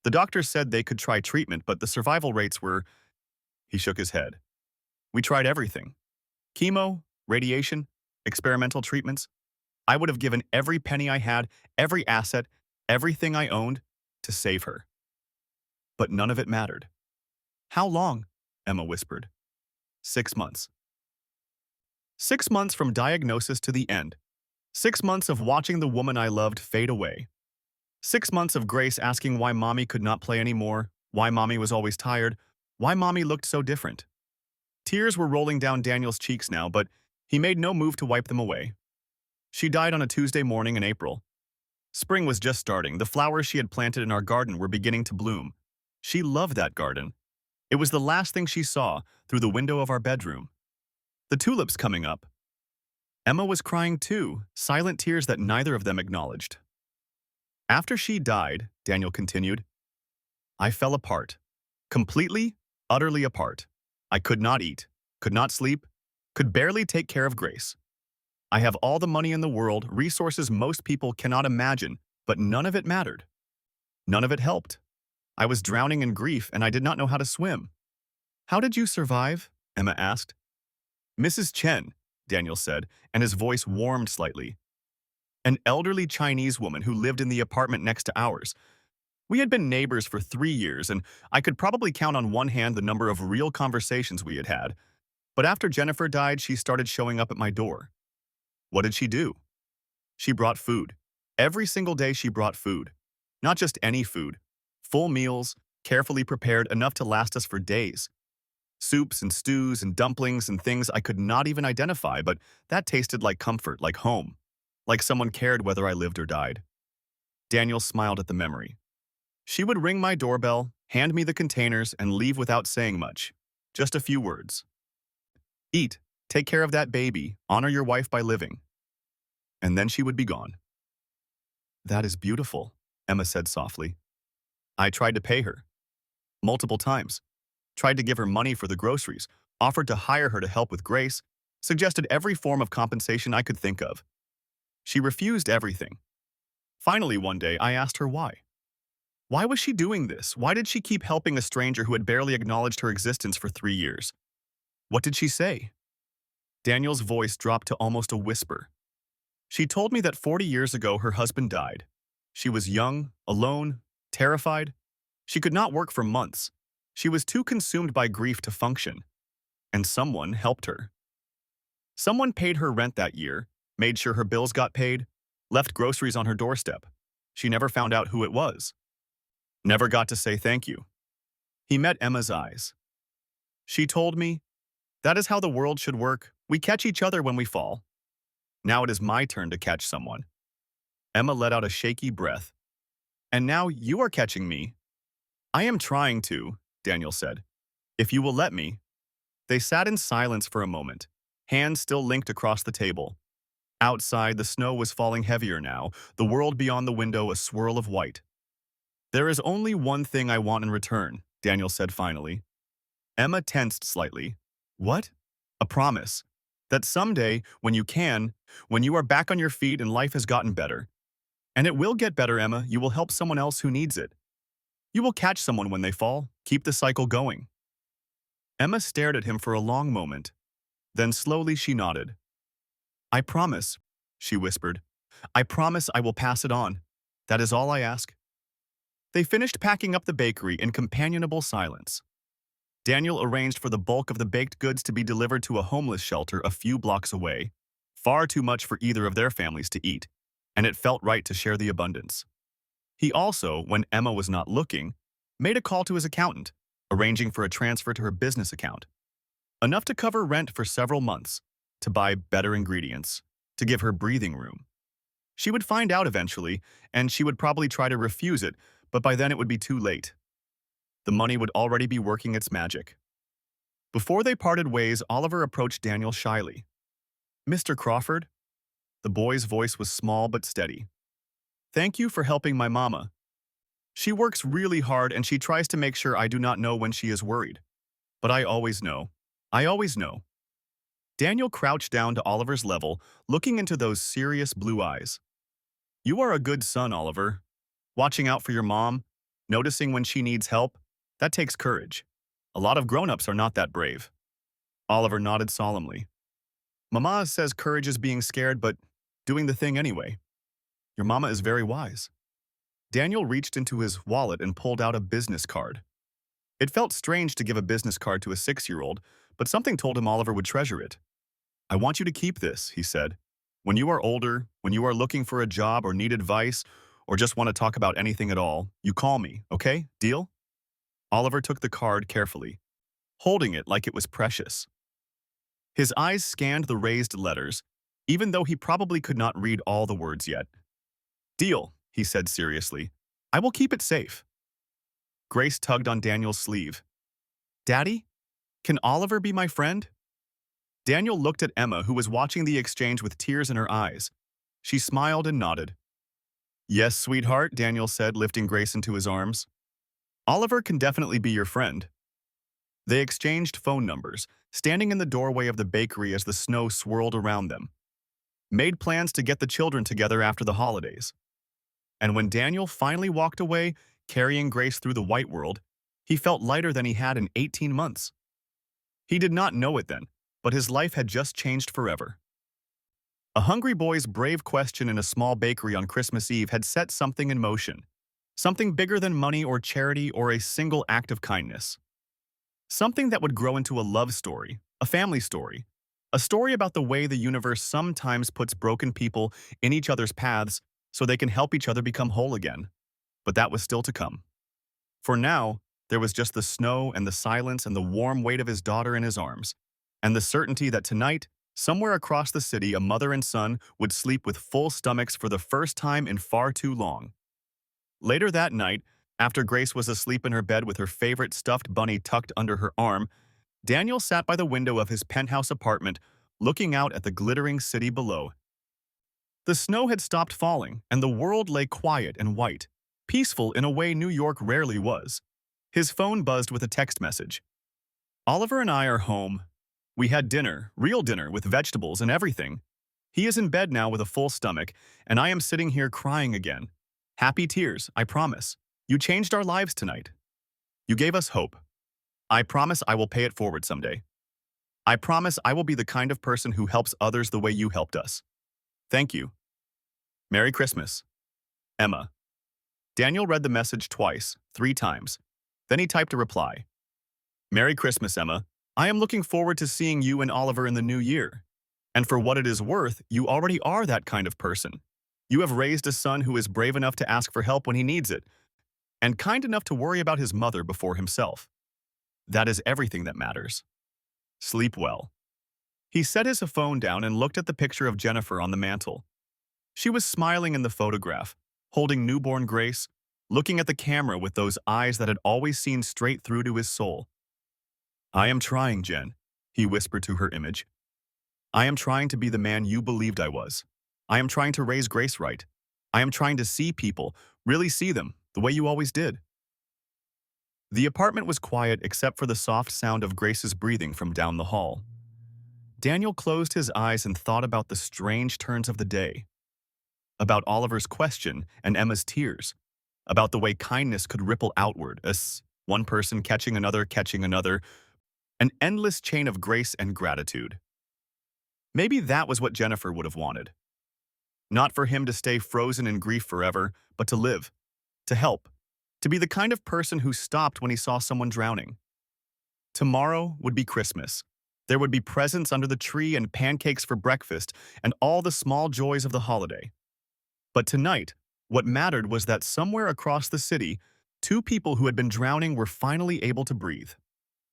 [SPEAKER 2] The doctors said they could try treatment, but the survival rates were... He shook his head. We tried everything. Chemo, radiation, experimental treatments. I would have given every penny I had, every asset, everything I owned, to save her. But none of it mattered. How long? Emma whispered. 6 months. 6 months from diagnosis to the end. 6 months of watching the woman I loved fade away. 6 months of Grace asking why Mommy could not play anymore, why Mommy was always tired, why Mommy looked so different. Tears were rolling down Daniel's cheeks now, but he made no move to wipe them away. She died on a Tuesday morning in April. Spring was just starting. The flowers she had planted in our garden were beginning to bloom. She loved that garden. It was the last thing she saw through the window of our bedroom. The tulips coming up. Emma was crying too, silent tears that neither of them acknowledged. After she died, Daniel continued, I fell apart. Completely, utterly apart. I could not eat, could not sleep, could barely take care of Grace. I have all the money in the world, resources most people cannot imagine, but none of it mattered. None of it helped. I was drowning in grief and I did not know how to swim. How did you survive? Emma asked. Mrs. Chen, Daniel said, and his voice warmed slightly. An elderly Chinese woman who lived in the apartment next to ours. We had been neighbors for 3 years, and I could probably count on one hand the number of real conversations we had had. But after Jennifer died, she started showing up at my door. What did she do? She brought food. Every single day she brought food. Not just any food. Full meals, carefully prepared, enough to last us for days. Soups and stews and dumplings and things I could not even identify, but that tasted like comfort, like home. Like someone cared whether I lived or died. Daniel smiled at the memory. She would ring my doorbell, hand me the containers, and leave without saying much. Just a few words. Eat, take care of that baby, honor your wife by living. And then she would be gone. That is beautiful, Emma said softly. I tried to pay her. Multiple times. Tried to give her money for the groceries, offered to hire her to help with Grace, suggested every form of compensation I could think of. She refused everything. Finally, one day, I asked her why. Why was she doing this? Why did she keep helping a stranger who had barely acknowledged her existence for 3 years? What did she say? Daniel's voice dropped to almost a whisper. She told me that 40 years ago her husband died. She was young, alone, terrified. She could not work for months. She was too consumed by grief to function. And someone helped her. Someone paid her rent that year, made sure her bills got paid, left groceries on her doorstep. She never found out who it was. Never got to say thank you. He met Emma's eyes. She told me, that is how the world should work. We catch each other when we fall. Now it is my turn to catch someone. Emma let out a shaky breath. And now you are catching me. I am trying to, Daniel said. If you will let me. They sat in silence for a moment, hands still linked across the table. Outside, the snow was falling heavier now, the world beyond the window a swirl of white. There is only one thing I want in return, Daniel said finally. Emma tensed slightly. What? A promise. That someday, when you are back on your feet and life has gotten better. And it will get better, Emma, you will help someone else who needs it. You will catch someone when they fall, keep the cycle going. Emma stared at him for a long moment. Then slowly she nodded. I promise, she whispered. I promise I will pass it on. That is all I ask. They finished packing up the bakery in companionable silence. Daniel arranged for the bulk of the baked goods to be delivered to a homeless shelter a few blocks away, far too much for either of their families to eat, and it felt right to share the abundance. He also, when Emma was not looking, made a call to his accountant, arranging for a transfer to her business account. Enough to cover rent for several months, to buy better ingredients, to give her breathing room. She would find out eventually, and she would probably try to refuse it, but by then it would be too late. The money would already be working its magic. Before they parted ways, Oliver approached Daniel shyly. Mr. Crawford? The boy's voice was small but steady. Thank you for helping my mama. She works really hard and she tries to make sure I do not know when she is worried. But I always know. I always know. Daniel crouched down to Oliver's level, looking into those serious blue eyes. You are a good son, Oliver. Watching out for your mom, noticing when she needs help, that takes courage. A lot of grown-ups are not that brave. Oliver nodded solemnly. Mama says courage is being scared, but doing the thing anyway. Your mama is very wise. Daniel reached into his wallet and pulled out a business card. It felt strange to give a business card to a 6-year-old, but something told him Oliver would treasure it. I want you to keep this, he said. When you are older, when you are looking for a job or need advice, or just want to talk about anything at all, you call me, okay? Deal? Oliver took the card carefully, holding it like it was precious. His eyes scanned the raised letters, even though he probably could not read all the words yet. Deal, he said seriously. I will keep it safe. Grace tugged on Daniel's sleeve. Daddy, can Oliver be my friend? Daniel looked at Emma, who was watching the exchange with tears in her eyes. She smiled and nodded. Yes, sweetheart, Daniel said, lifting Grace into his arms. Oliver can definitely be your friend. They exchanged phone numbers, standing in the doorway of the bakery as the snow swirled around them. made plans to get the children together after the holidays. And when Daniel finally walked away, carrying Grace through the white world, he felt lighter than he had in 18 months. He did not know it then, but his life had just changed forever. A hungry boy's brave question in a small bakery on Christmas Eve had set something in motion. Something bigger than money or charity or a single act of kindness. Something that would grow into a love story, a family story, a story about the way the universe sometimes puts broken people in each other's paths so they can help each other become whole again. But that was still to come. For now, there was just the snow and the silence and the warm weight of his daughter in his arms, and the certainty that tonight, somewhere across the city, a mother and son would sleep with full stomachs for the first time in far too long. Later that night, after Grace was asleep in her bed with her favorite stuffed bunny tucked under her arm, Daniel sat by the window of his penthouse apartment, looking out at the glittering city below. The snow had stopped falling, and the world lay quiet and white, peaceful in a way New York rarely was. His phone buzzed with a text message. "Oliver and I are home. We had dinner, real dinner, with vegetables and everything. He is in bed now with a full stomach, and I am sitting here crying again. Happy tears, I promise. You changed our lives tonight. You gave us hope. I promise I will pay it forward someday. I promise I will be the kind of person who helps others the way you helped us. Thank you. Merry Christmas. Emma." Daniel read the message twice, 3 times. Then he typed a reply. "Merry Christmas, Emma. I am looking forward to seeing you and Oliver in the new year. And for what it is worth, you already are that kind of person. You have raised a son who is brave enough to ask for help when he needs it, and kind enough to worry about his mother before himself. That is everything that matters. Sleep well." He set his phone down and looked at the picture of Jennifer on the mantel. She was smiling in the photograph, holding newborn Grace, looking at the camera with those eyes that had always seen straight through to his soul. "I am trying, Jen," he whispered to her image. "I am trying to be the man you believed I was. I am trying to raise Grace right. I am trying to see people, really see them, the way you always did." The apartment was quiet except for the soft sound of Grace's breathing from down the hall. Daniel closed his eyes and thought about the strange turns of the day. About Oliver's question and Emma's tears. About the way kindness could ripple outward, as one person catching another, an endless chain of grace and gratitude. Maybe that was what Jennifer would have wanted. Not for him to stay frozen in grief forever, but to live, to help, to be the kind of person who stopped when he saw someone drowning. Tomorrow would be Christmas. There would be presents under the tree and pancakes for breakfast and all the small joys of the holiday. But tonight, what mattered was that somewhere across the city, 2 people who had been drowning were finally able to breathe.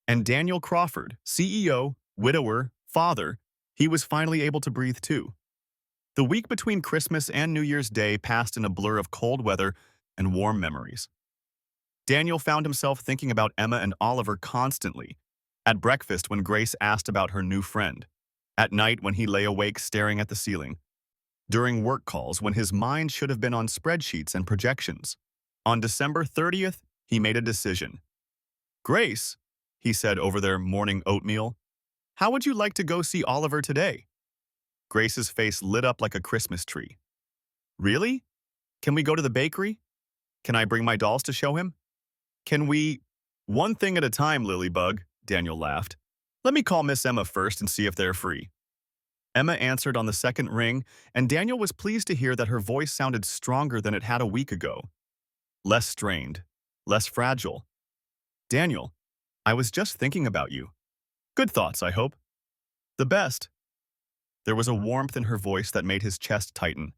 [SPEAKER 2] And Daniel Crawford, CEO, widower, father, he was finally able to breathe too. The week between Christmas and New Year's Day passed in a blur of cold weather and warm memories. Daniel found himself thinking about Emma and Oliver constantly. At breakfast when Grace asked about her new friend. At night when he lay awake staring at the ceiling. During work calls when his mind should have been on spreadsheets and projections. On December 30th, he made a decision. "Grace," he said over their morning oatmeal, "how would you like to go see Oliver today?" Grace's face lit up like a Christmas tree. "Really? Can we go to the bakery? Can I bring my dolls to show him? Can we—" "One thing at a time, Lilybug," Daniel laughed. "Let me call Miss Emma first and see if they're free." Emma answered on the second ring, and Daniel was pleased to hear that her voice sounded stronger than it had a week ago. Less strained, less fragile. "Daniel, I was just thinking about you. Good thoughts, I hope." "The best." There was a warmth in her voice that made his chest tighten.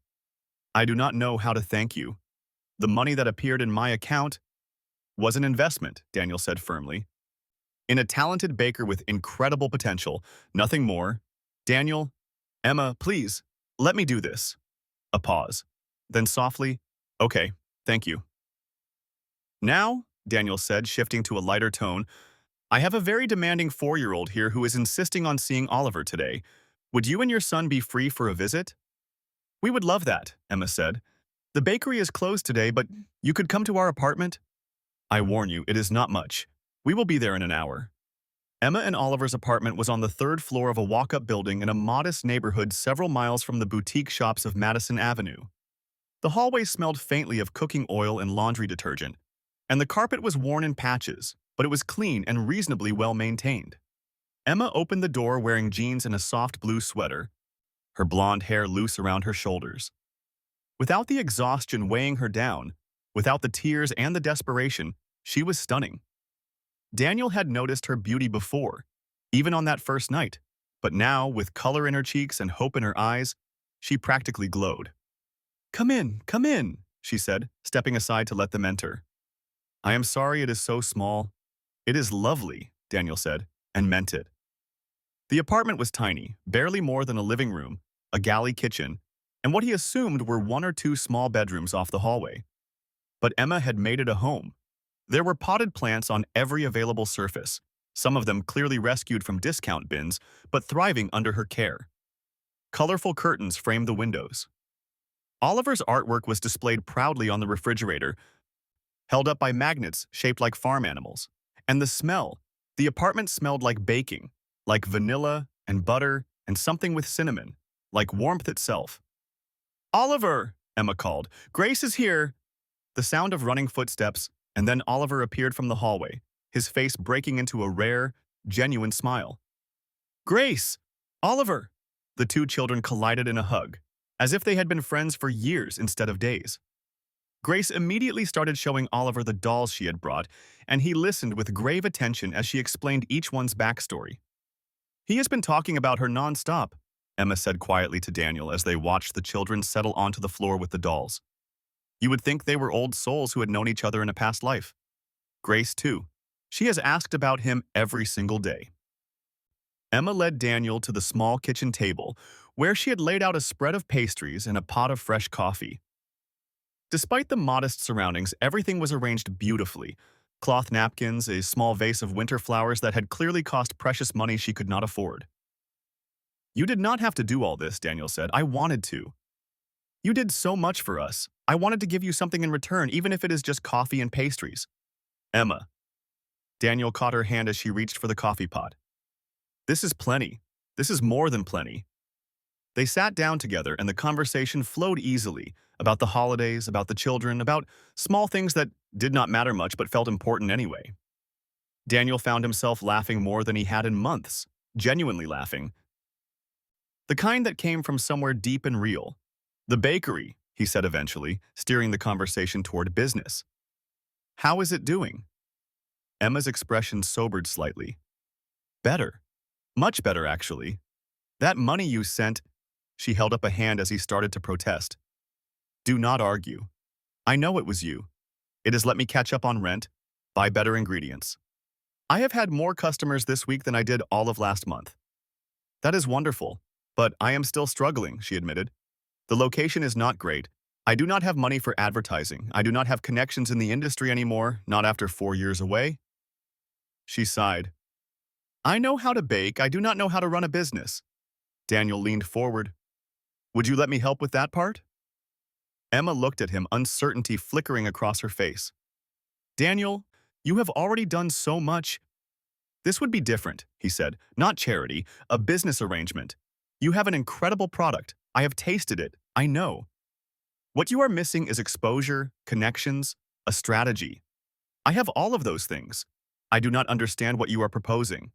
[SPEAKER 2] "I do not know how to thank you. The money that appeared in my account was an investment," Daniel said firmly. "In a talented baker with incredible potential, nothing more. Daniel, Emma, please, let me do this." A pause. Then softly, "Okay, thank you." "Now," Daniel said, shifting to a lighter tone, "I have a very demanding 4-year-old here who is insisting on seeing Oliver today. Would you and your son be free for a visit?" "We would love that," Emma said. "The bakery is closed today, but you could come to our apartment." "I warn you, it is not much. We will be there in an hour." Emma and Oliver's apartment was on the third floor of a walk-up building in a modest neighborhood several miles from the boutique shops of Madison Avenue. The hallway smelled faintly of cooking oil and laundry detergent, and the carpet was worn in patches, but it was clean and reasonably well maintained. Emma opened the door wearing jeans and a soft blue sweater, her blonde hair loose around her shoulders. Without the exhaustion weighing her down, without the tears and the desperation, she was stunning. Daniel had noticed her beauty before, even on that first night, but now, with color in her cheeks and hope in her eyes, she practically glowed. Come in," she said, stepping aside to let them enter. "I am sorry it is so small." "It is lovely," Daniel said, and meant it. The apartment was tiny, barely more than a living room, a galley kitchen, and what he assumed were one or two small bedrooms off the hallway. But Emma had made it a home. There were potted plants on every available surface, some of them clearly rescued from discount bins, but thriving under her care. Colorful curtains framed the windows. Oliver's artwork was displayed proudly on the refrigerator, held up by magnets shaped like farm animals. And the apartment smelled like baking, like vanilla and butter and something with cinnamon, like warmth itself. "Oliver!" Emma called. "Grace is here!" The sound of running footsteps, and then Oliver appeared from the hallway, his face breaking into a rare, genuine smile. "Grace! Oliver!" The two children collided in a hug, as if they had been friends for years instead of days. Grace immediately started showing Oliver the dolls she had brought, and he listened with grave attention as she explained each one's backstory. "He has been talking about her nonstop," Emma said quietly to Daniel as they watched the children settle onto the floor with the dolls. You would think they were old souls who had known each other in a past life. Grace, too. She has asked about him every single day. Emma led Daniel to the small kitchen table, where she had laid out a spread of pastries and a pot of fresh coffee. Despite the modest surroundings, everything was arranged beautifully. Cloth napkins, a small vase of winter flowers that had clearly cost precious money she could not afford. "You did not have to do all this," Daniel said. "I wanted to. You did so much for us. I wanted to give you something in return, even if it is just coffee and pastries." "Emma." Daniel caught her hand as she reached for the coffee pot. "This is plenty. This is more than plenty." They sat down together and the conversation flowed easily about the holidays, about the children, about small things that did not matter much but felt important anyway. Daniel found himself laughing more than he had in months, genuinely laughing. The kind that came from somewhere deep and real. "The bakery," he said eventually, steering the conversation toward business. "How is it doing?" Emma's expression sobered slightly. "Better. Much better, actually. That money you sent—" She held up a hand as he started to protest. "Do not argue. I know it was you. It has let me catch up on rent, buy better ingredients. I have had more customers this week than I did all of last month." "That is wonderful, but I am still struggling," she admitted. "The location is not great. I do not have money for advertising. I do not have connections in the industry anymore, not after 4 years away." She sighed. "I know how to bake. I do not know how to run a business." Daniel leaned forward. "Would you let me help with that part?" Emma looked at him, uncertainty flickering across her face. "Daniel, you have already done so much." "This would be different," he said. "Not charity, a business arrangement. You have an incredible product. I have tasted it. I know. What you are missing is exposure, connections, a strategy. I have all of those things. I do not understand what you are proposing."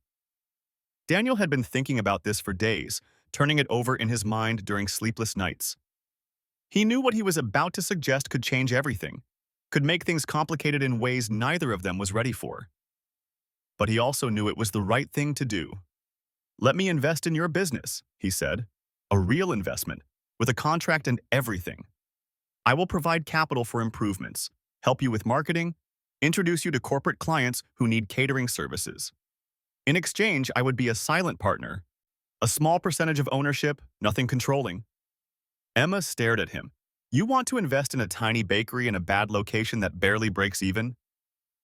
[SPEAKER 2] Daniel had been thinking about this for days, turning it over in his mind during sleepless nights. He knew what he was about to suggest could change everything, could make things complicated in ways neither of them was ready for. But he also knew it was the right thing to do. "Let me invest in your business," he said. "A real investment, with a contract and everything. I will provide capital for improvements, help you with marketing, introduce you to corporate clients who need catering services. In exchange, I would be a silent partner, a small percentage of ownership, nothing controlling." Emma stared at him. "You want to invest in a tiny bakery in a bad location that barely breaks even?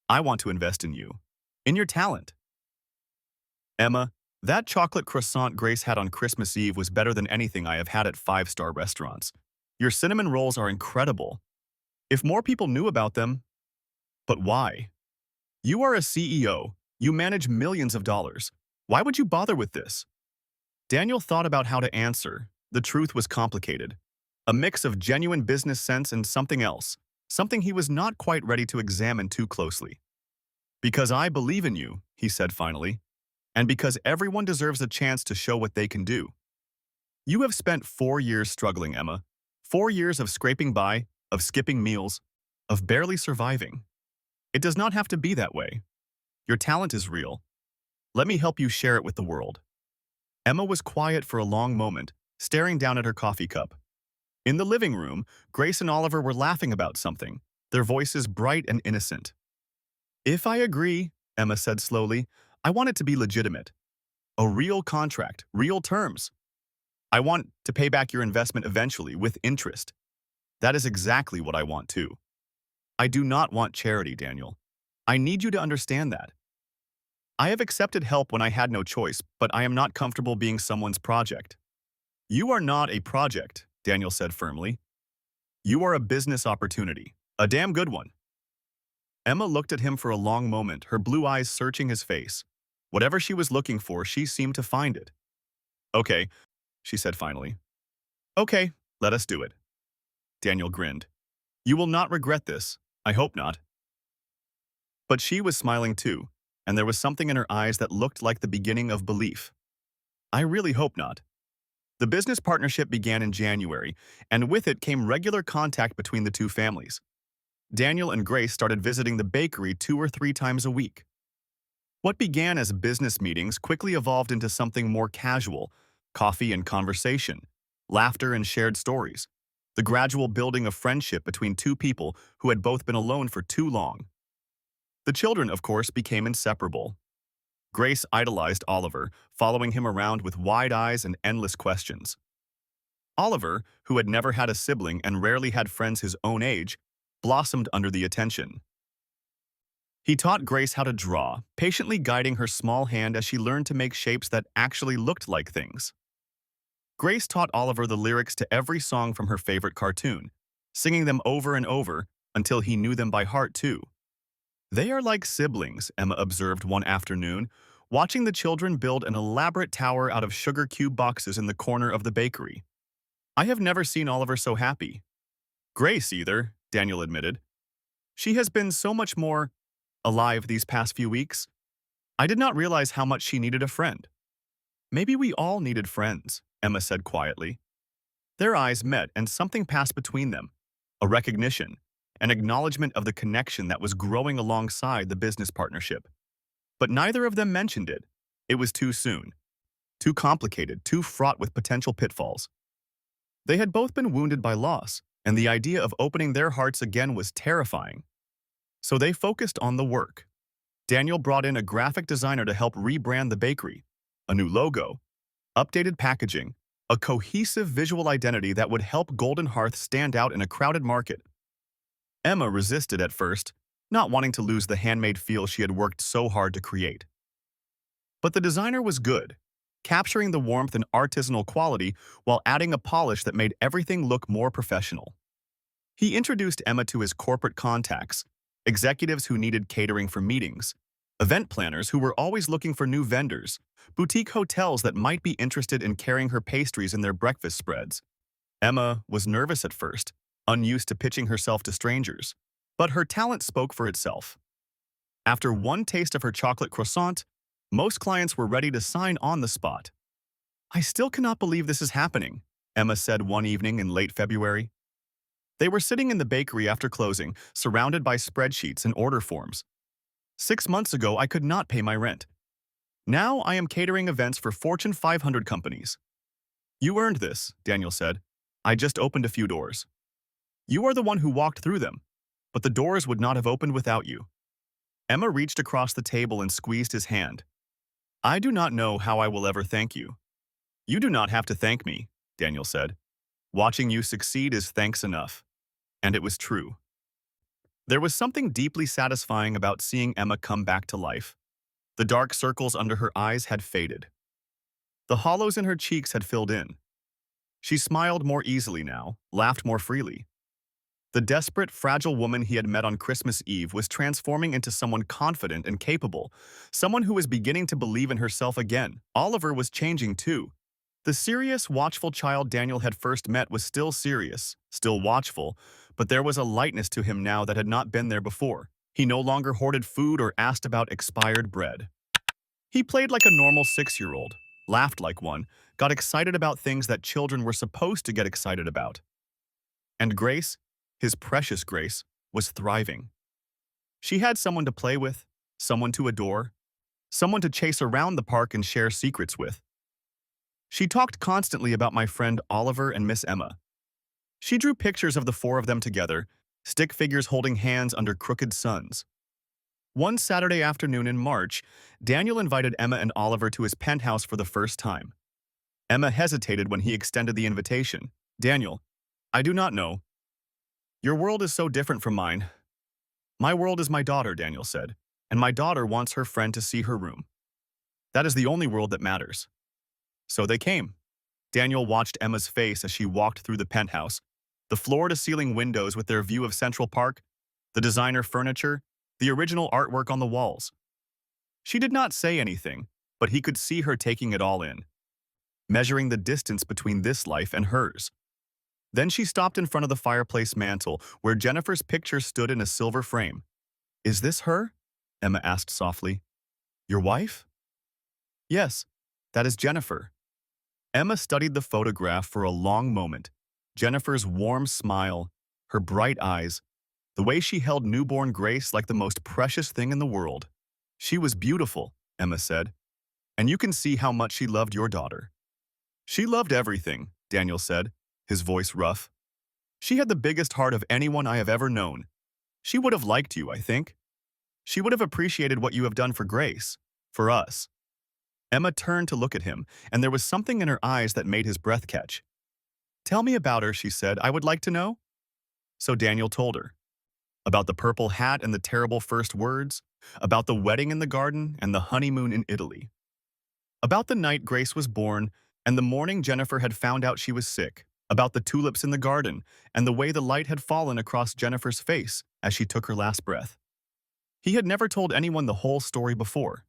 [SPEAKER 2] I want to invest in you, in your talent." "Emma, that chocolate croissant Grace had on Christmas Eve was better than anything I have had at 5-star restaurants. Your cinnamon rolls are incredible. If more people knew about them—" "But why? You are a CEO. You manage millions of dollars. Why would you bother with this? Daniel thought about how to answer. The truth was complicated. A mix of genuine business sense and something else, something he was not quite ready to examine too closely. Because I believe in you, he said finally, and because everyone deserves a chance to show what they can do. You have spent 4 years struggling, Emma. 4 years of scraping by, of skipping meals, of barely surviving. It does not have to be that way. Your talent is real. Let me help you share it with the world. Emma was quiet for a long moment, staring down at her coffee cup. In the living room, Grace and Oliver were laughing about something, their voices bright and innocent. If I agree, Emma said slowly, I want it to be legitimate. A real contract, real terms. I want to pay back your investment eventually with interest. That is exactly what I want too. I do not want charity, Daniel. I need you to understand that. I have accepted help when I had no choice, but I am not comfortable being someone's project. You are not a project, Daniel said firmly. You are a business opportunity, a damn good one. Emma looked at him for a long moment, her blue eyes searching his face. Whatever she was looking for, she seemed to find it. Okay, she said finally. Okay, let us do it. Daniel grinned. You will not regret this. I hope not. But she was smiling too, and there was something in her eyes that looked like the beginning of belief. I really hope not. The business partnership began in January, and with it came regular contact between the two families. Daniel and Grace started visiting the bakery 2 or 3 times a week. What began as business meetings quickly evolved into something more casual, coffee and conversation, laughter and shared stories, the gradual building of friendship between two people who had both been alone for too long. The children, of course, became inseparable. Grace idolized Oliver, following him around with wide eyes and endless questions. Oliver, who had never had a sibling and rarely had friends his own age, blossomed under the attention. He taught Grace how to draw, patiently guiding her small hand as she learned to make shapes that actually looked like things. Grace taught Oliver the lyrics to every song from her favorite cartoon, singing them over and over until he knew them by heart too. They are like siblings, Emma observed one afternoon, watching the children build an elaborate tower out of sugar cube boxes in the corner of the bakery. I have never seen Oliver so happy. Grace either, Daniel admitted. She has been so much more alive these past few weeks. I did not realize how much she needed a friend. Maybe we all needed friends, Emma said quietly. Their eyes met and something passed between them, a recognition, an acknowledgement of the connection that was growing alongside the business partnership. But neither of them mentioned it. It was too soon, too complicated, too fraught with potential pitfalls. They had both been wounded by loss, and the idea of opening their hearts again was terrifying. So they focused on the work. Daniel brought in a graphic designer to help rebrand the bakery, a new logo, updated packaging, a cohesive visual identity that would help Golden Hearth stand out in a crowded market. Emma resisted at first, not wanting to lose the handmade feel she had worked so hard to create. But the designer was good, capturing the warmth and artisanal quality while adding a polish that made everything look more professional. He introduced Emma to his corporate contacts, executives who needed catering for meetings, event planners who were always looking for new vendors, boutique hotels that might be interested in carrying her pastries in their breakfast spreads. Emma was nervous at first, unused to pitching herself to strangers, but her talent spoke for itself. After one taste of her chocolate croissant, most clients were ready to sign on the spot. I still cannot believe this is happening, Emma said one evening in late February. They were sitting in the bakery after closing, surrounded by spreadsheets and order forms. 6 months ago, I could not pay my rent. Now I am catering events for Fortune 500 companies. You earned this, Daniel said. I just opened a few doors. You are the one who walked through them, but the doors would not have opened without you. Emma reached across the table and squeezed his hand. I do not know how I will ever thank you. You do not have to thank me, Daniel said. Watching you succeed is thanks enough. And it was true. There was something deeply satisfying about seeing Emma come back to life. The dark circles under her eyes had faded. The hollows in her cheeks had filled in. She smiled more easily now, laughed more freely. The desperate, fragile woman he had met on Christmas Eve was transforming into someone confident and capable, someone who was beginning to believe in herself again. Oliver was changing too. The serious, watchful child Daniel had first met was still serious, still watchful, but there was a lightness to him now that had not been there before. He no longer hoarded food or asked about expired bread. He played like a normal 6-year-old, laughed like one, got excited about things that children were supposed to get excited about. And Grace, his precious Grace, was thriving. She had someone to play with, someone to adore, someone to chase around the park and share secrets with. She talked constantly about my friend Oliver and Miss Emma. She drew pictures of the four of them together, stick figures holding hands under crooked suns. One Saturday afternoon in March, Daniel invited Emma and Oliver to his penthouse for the first time. Emma hesitated when he extended the invitation. "Daniel, I do not know. Your world is so different from mine." "My world is my daughter," Daniel said, "and my daughter wants her friend to see her room. That is the only world that matters." So they came. Daniel watched Emma's face as she walked through the penthouse, the floor-to-ceiling windows with their view of Central Park, the designer furniture, the original artwork on the walls. She did not say anything, but he could see her taking it all in, measuring the distance between this life and hers. Then she stopped in front of the fireplace mantel, where Jennifer's picture stood in a silver frame. "Is this her?" Emma asked softly. "Your wife?" "Yes, that is Jennifer." Emma studied the photograph for a long moment. Jennifer's warm smile, her bright eyes, the way she held newborn Grace like the most precious thing in the world. "She was beautiful," Emma said, "and you can see how much she loved your daughter." "She loved everything," Daniel said, his voice rough. "She had the biggest heart of anyone I have ever known. She would have liked you, I think. She would have appreciated what you have done for Grace, for us." Emma turned to look at him, and there was something in her eyes that made his breath catch. "Tell me about her," she said. "I would like to know." So Daniel told her. About the purple hat and the terrible first words, about the wedding in the garden and the honeymoon in Italy. About the night Grace was born and the morning Jennifer had found out she was sick, about the tulips in the garden and the way the light had fallen across Jennifer's face as she took her last breath. He had never told anyone the whole story before.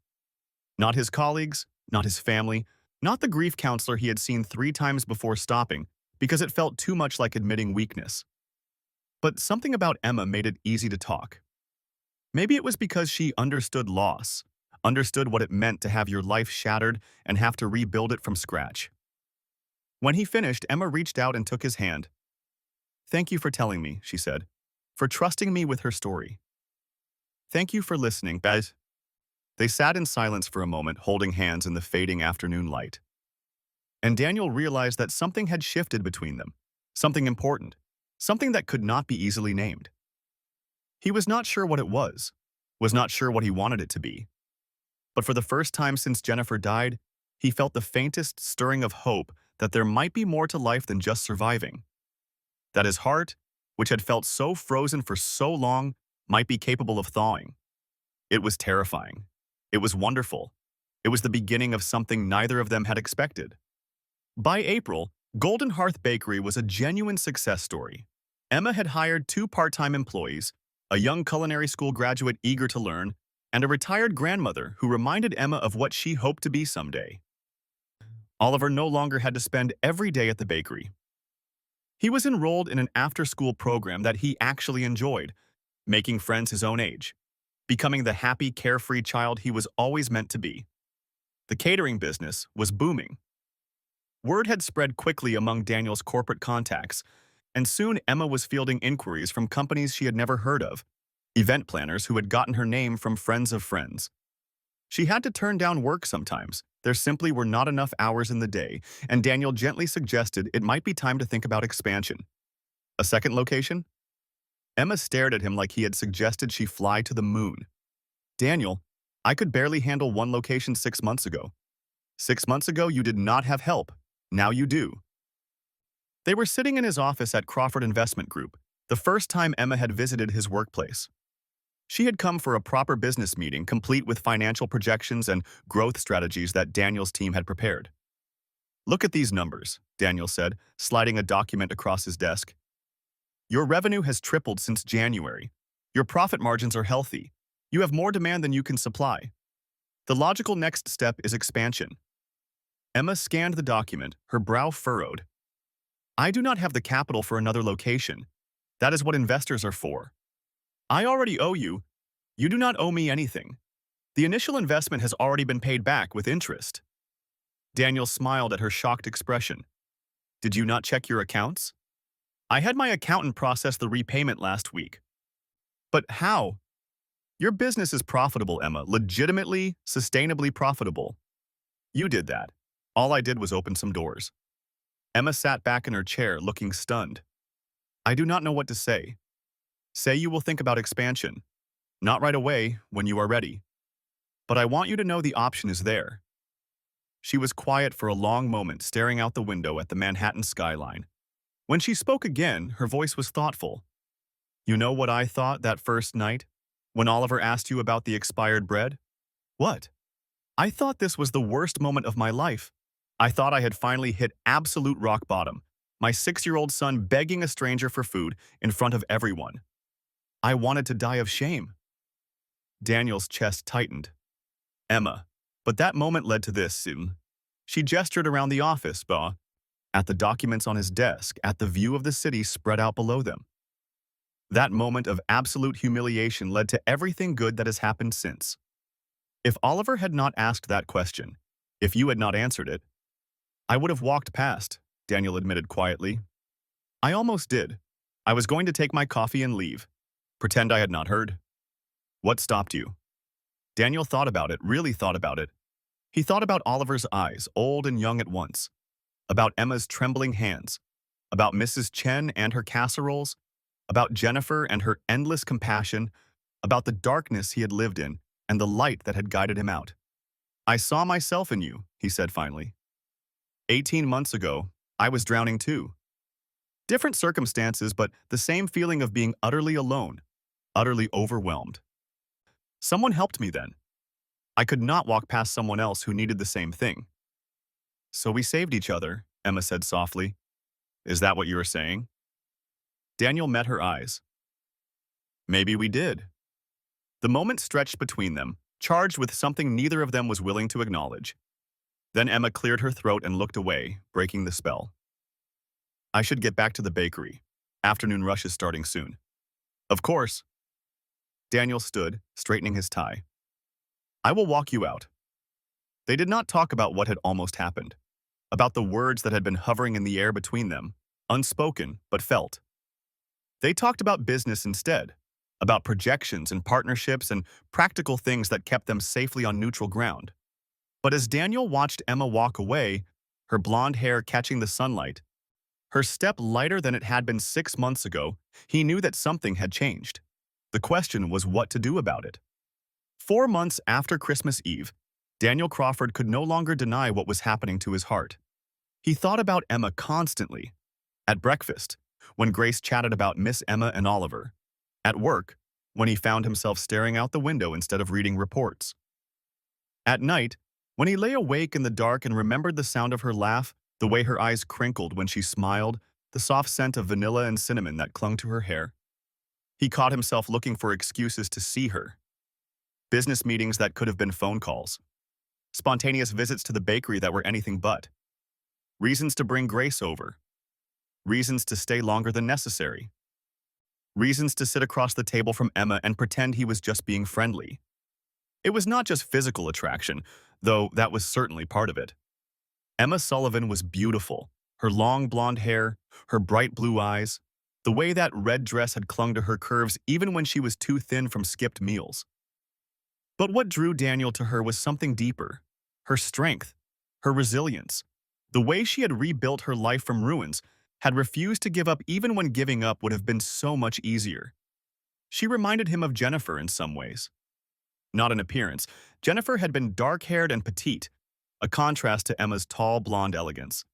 [SPEAKER 2] Not his colleagues, not his family, not the grief counselor he had seen 3 times before stopping, because it felt too much like admitting weakness. But something about Emma made it easy to talk. Maybe it was because she understood loss, understood what it meant to have your life shattered and have to rebuild it from scratch. When he finished, Emma reached out and took his hand. "Thank you for telling me," she said, "for trusting me with her story. Thank you for listening, guys." They sat in silence for a moment, holding hands in the fading afternoon light. And Daniel realized that something had shifted between them, something important, something that could not be easily named. He was not sure what it was not sure what he wanted it to be. But for the first time since Jennifer died, he felt the faintest stirring of hope that there might be more to life than just surviving. That his heart, which had felt so frozen for so long, might be capable of thawing. It was terrifying. It was wonderful. It was the beginning of something neither of them had expected. By April, Golden Hearth Bakery was a genuine success story. Emma had hired 2 part-time employees, a young culinary school graduate eager to learn, and a retired grandmother who reminded Emma of what she hoped to be someday. Oliver no longer had to spend every day at the bakery. He was enrolled in an after-school program that he actually enjoyed, making friends his own age, becoming the happy, carefree child he was always meant to be. The catering business was booming. Word had spread quickly among Daniel's corporate contacts, and soon Emma was fielding inquiries from companies she had never heard of, event planners who had gotten her name from friends of friends. She had to turn down work sometimes. There simply were not enough hours in the day, and Daniel gently suggested it might be time to think about expansion. A second location? Emma stared at him like he had suggested she fly to the moon. "Daniel, I could barely handle 1 location 6 months ago. 6 months ago, you did not have help. Now you do." They were sitting in his office at Crawford Investment Group, the first time Emma had visited his workplace. She had come for a proper business meeting, complete with financial projections and growth strategies that Daniel's team had prepared. "Look at these numbers," Daniel said, sliding a document across his desk. Your revenue has tripled since January. Your profit margins are healthy. You have more demand than you can supply. The logical next step is expansion. Emma scanned the document, her brow furrowed. I do not have the capital for another location. That is what investors are for. I already owe you. You do not owe me anything. The initial investment has already been paid back with interest. Daniel smiled at her shocked expression. Did you not check your accounts? I had my accountant process the repayment last week. But how? Your business is profitable, Emma, legitimately, sustainably profitable. You did that. All I did was open some doors. Emma sat back in her chair, looking stunned. I do not know what to say. Say you will think about expansion. Not right away, when you are ready. But I want you to know the option is there. She was quiet for a long moment, staring out the window at the Manhattan skyline. When she spoke again, her voice was thoughtful. You know what I thought that first night, when Oliver asked you about the expired bread? What? I thought this was the worst moment of my life. I thought I had finally hit absolute rock bottom, my 6-year-old son begging a stranger for food in front of everyone. I wanted to die of shame. Daniel's chest tightened. Emma, but that moment led to this. She gestured around the office, at the documents on his desk, at the view of the city spread out below them. That moment of absolute humiliation led to everything good that has happened since. If Oliver had not asked that question, if you had not answered it, I would have walked past, Daniel admitted quietly. I almost did. I was going to take my coffee and leave. Pretend I had not heard. What stopped you? Daniel thought about it, really thought about it. He thought about Oliver's eyes, old and young at once, about Emma's trembling hands, about Mrs. Chen and her casseroles, about Jennifer and her endless compassion, about the darkness he had lived in and the light that had guided him out. I saw myself in you, he said finally. 18 months ago, I was drowning too. Different circumstances, but the same feeling of being utterly alone, utterly overwhelmed. Someone helped me then. I could not walk past someone else who needed the same thing. So we saved each other, Emma said softly. Is that what you are saying? Daniel met her eyes. Maybe we did. The moment stretched between them, charged with something neither of them was willing to acknowledge. Then Emma cleared her throat and looked away, breaking the spell. I should get back to the bakery. Afternoon rush is starting soon. Of course. Daniel stood, straightening his tie. I will walk you out. They did not talk about what had almost happened, about the words that had been hovering in the air between them, unspoken but felt. They talked about business instead, about projections and partnerships and practical things that kept them safely on neutral ground. But as Daniel watched Emma walk away, her blonde hair catching the sunlight, her step lighter than it had been 6 months ago, he knew that something had changed. The question was what to do about it. 4 months after Christmas Eve, Daniel Crawford could no longer deny what was happening to his heart. He thought about Emma constantly. At breakfast, when Grace chatted about Miss Emma and Oliver. At work, when he found himself staring out the window instead of reading reports. At night, when he lay awake in the dark and remembered the sound of her laugh, the way her eyes crinkled when she smiled, the soft scent of vanilla and cinnamon that clung to her hair. He caught himself looking for excuses to see her. Business meetings that could have been phone calls. Spontaneous visits to the bakery that were anything but. Reasons to bring Grace over. Reasons to stay longer than necessary. Reasons to sit across the table from Emma and pretend he was just being friendly. It was not just physical attraction, though that was certainly part of it. Emma Sullivan was beautiful, her long blonde hair, her bright blue eyes, the way that red dress had clung to her curves even when she was too thin from skipped meals. But what drew Daniel to her was something deeper, her strength, her resilience, the way she had rebuilt her life from ruins, had refused to give up even when giving up would have been so much easier. She reminded him of Jennifer in some ways. Not in appearance, Jennifer had been dark-haired and petite, a contrast to Emma's tall blonde elegance.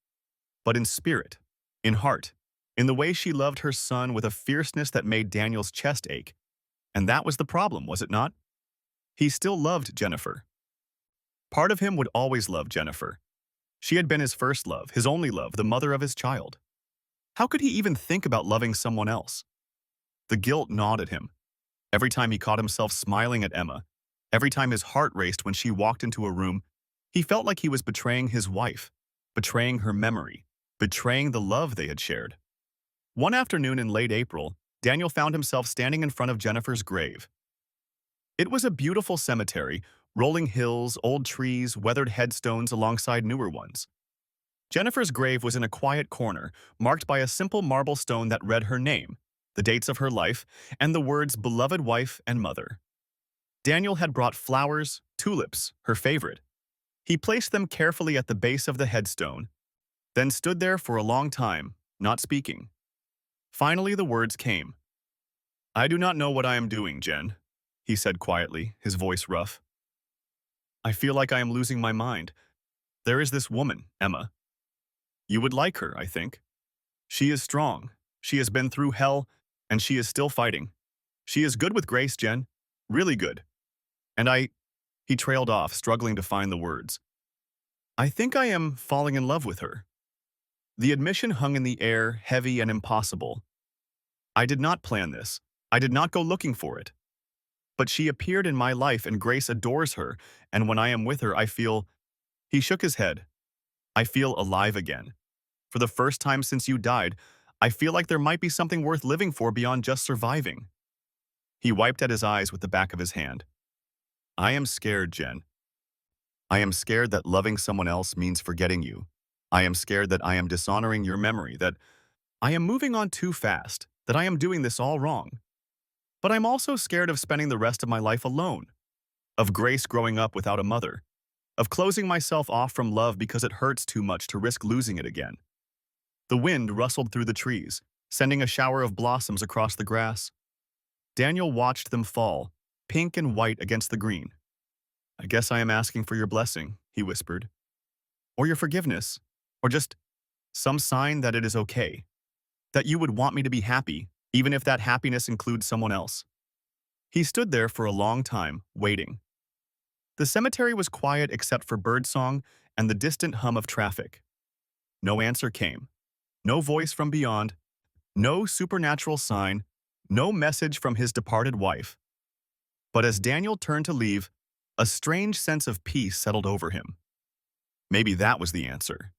[SPEAKER 2] But in spirit, in heart, in the way she loved her son with a fierceness that made Daniel's chest ache. And that was the problem, was it not? He still loved Jennifer. Part of him would always love Jennifer. She had been his first love, his only love, the mother of his child. How could he even think about loving someone else? The guilt gnawed at him. Every time he caught himself smiling at Emma, every time his heart raced when she walked into a room, he felt like he was betraying his wife, betraying her memory, betraying the love they had shared. One afternoon in late April, Daniel found himself standing in front of Jennifer's grave. It was a beautiful cemetery, rolling hills, old trees, weathered headstones alongside newer ones. Jennifer's grave was in a quiet corner, marked by a simple marble stone that read her name, the dates of her life, and the words beloved wife and mother. Daniel had brought flowers, tulips, her favorite. He placed them carefully at the base of the headstone, then stood there for a long time, not speaking. Finally, the words came. "I do not know what I am doing, Jen," he said quietly, his voice rough. "I feel like I am losing my mind. There is this woman, Emma. You would like her, I think. She is strong. She has been through hell, and she is still fighting. She is good with grace, Jen. Really good. And He trailed off, struggling to find the words. "I think I am falling in love with her." The admission hung in the air, heavy and impossible. I did not plan this. I did not go looking for it. But she appeared in my life and Grace adores her, and when I am with her I feel— He shook his head. "I feel alive again. For the first time since you died, I feel like there might be something worth living for beyond just surviving." He wiped at his eyes with the back of his hand. "I am scared, Jen. I am scared that loving someone else means forgetting you. I am scared that I am dishonoring your memory, that I am moving on too fast, that I am doing this all wrong. But I'm also scared of spending the rest of my life alone, of Grace growing up without a mother, of closing myself off from love because it hurts too much to risk losing it again." The wind rustled through the trees, sending a shower of blossoms across the grass. Daniel watched them fall, pink and white against the green. "I guess I am asking for your blessing," he whispered. "Or your forgiveness, or just some sign that it is okay, that you would want me to be happy, even if that happiness includes someone else." He stood there for a long time, waiting. The cemetery was quiet except for birdsong and the distant hum of traffic. No answer came. No voice from beyond. No supernatural sign. No message from his departed wife. But as Daniel turned to leave, a strange sense of peace settled over him. Maybe that was the answer.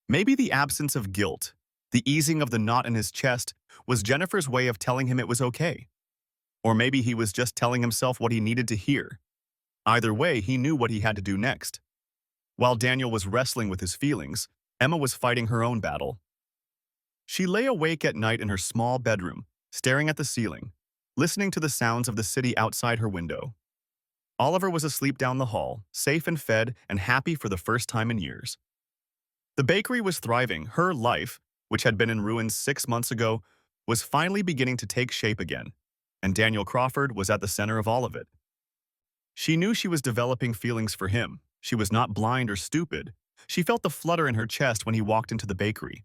[SPEAKER 2] Maybe the absence of guilt, the easing of the knot in his chest, was Jennifer's way of telling him it was okay. Or maybe he was just telling himself what he needed to hear. Either way, he knew what he had to do next. While Daniel was wrestling with his feelings, Emma was fighting her own battle. She lay awake at night in her small bedroom, staring at the ceiling, listening to the sounds of the city outside her window. Oliver was asleep down the hall, safe and fed and happy for the first time in years. The bakery was thriving. Her life, which had been in ruins 6 months ago, was finally beginning to take shape again, and Daniel Crawford was at the center of all of it. She knew she was developing feelings for him. She was not blind or stupid. She felt the flutter in her chest when he walked into the bakery.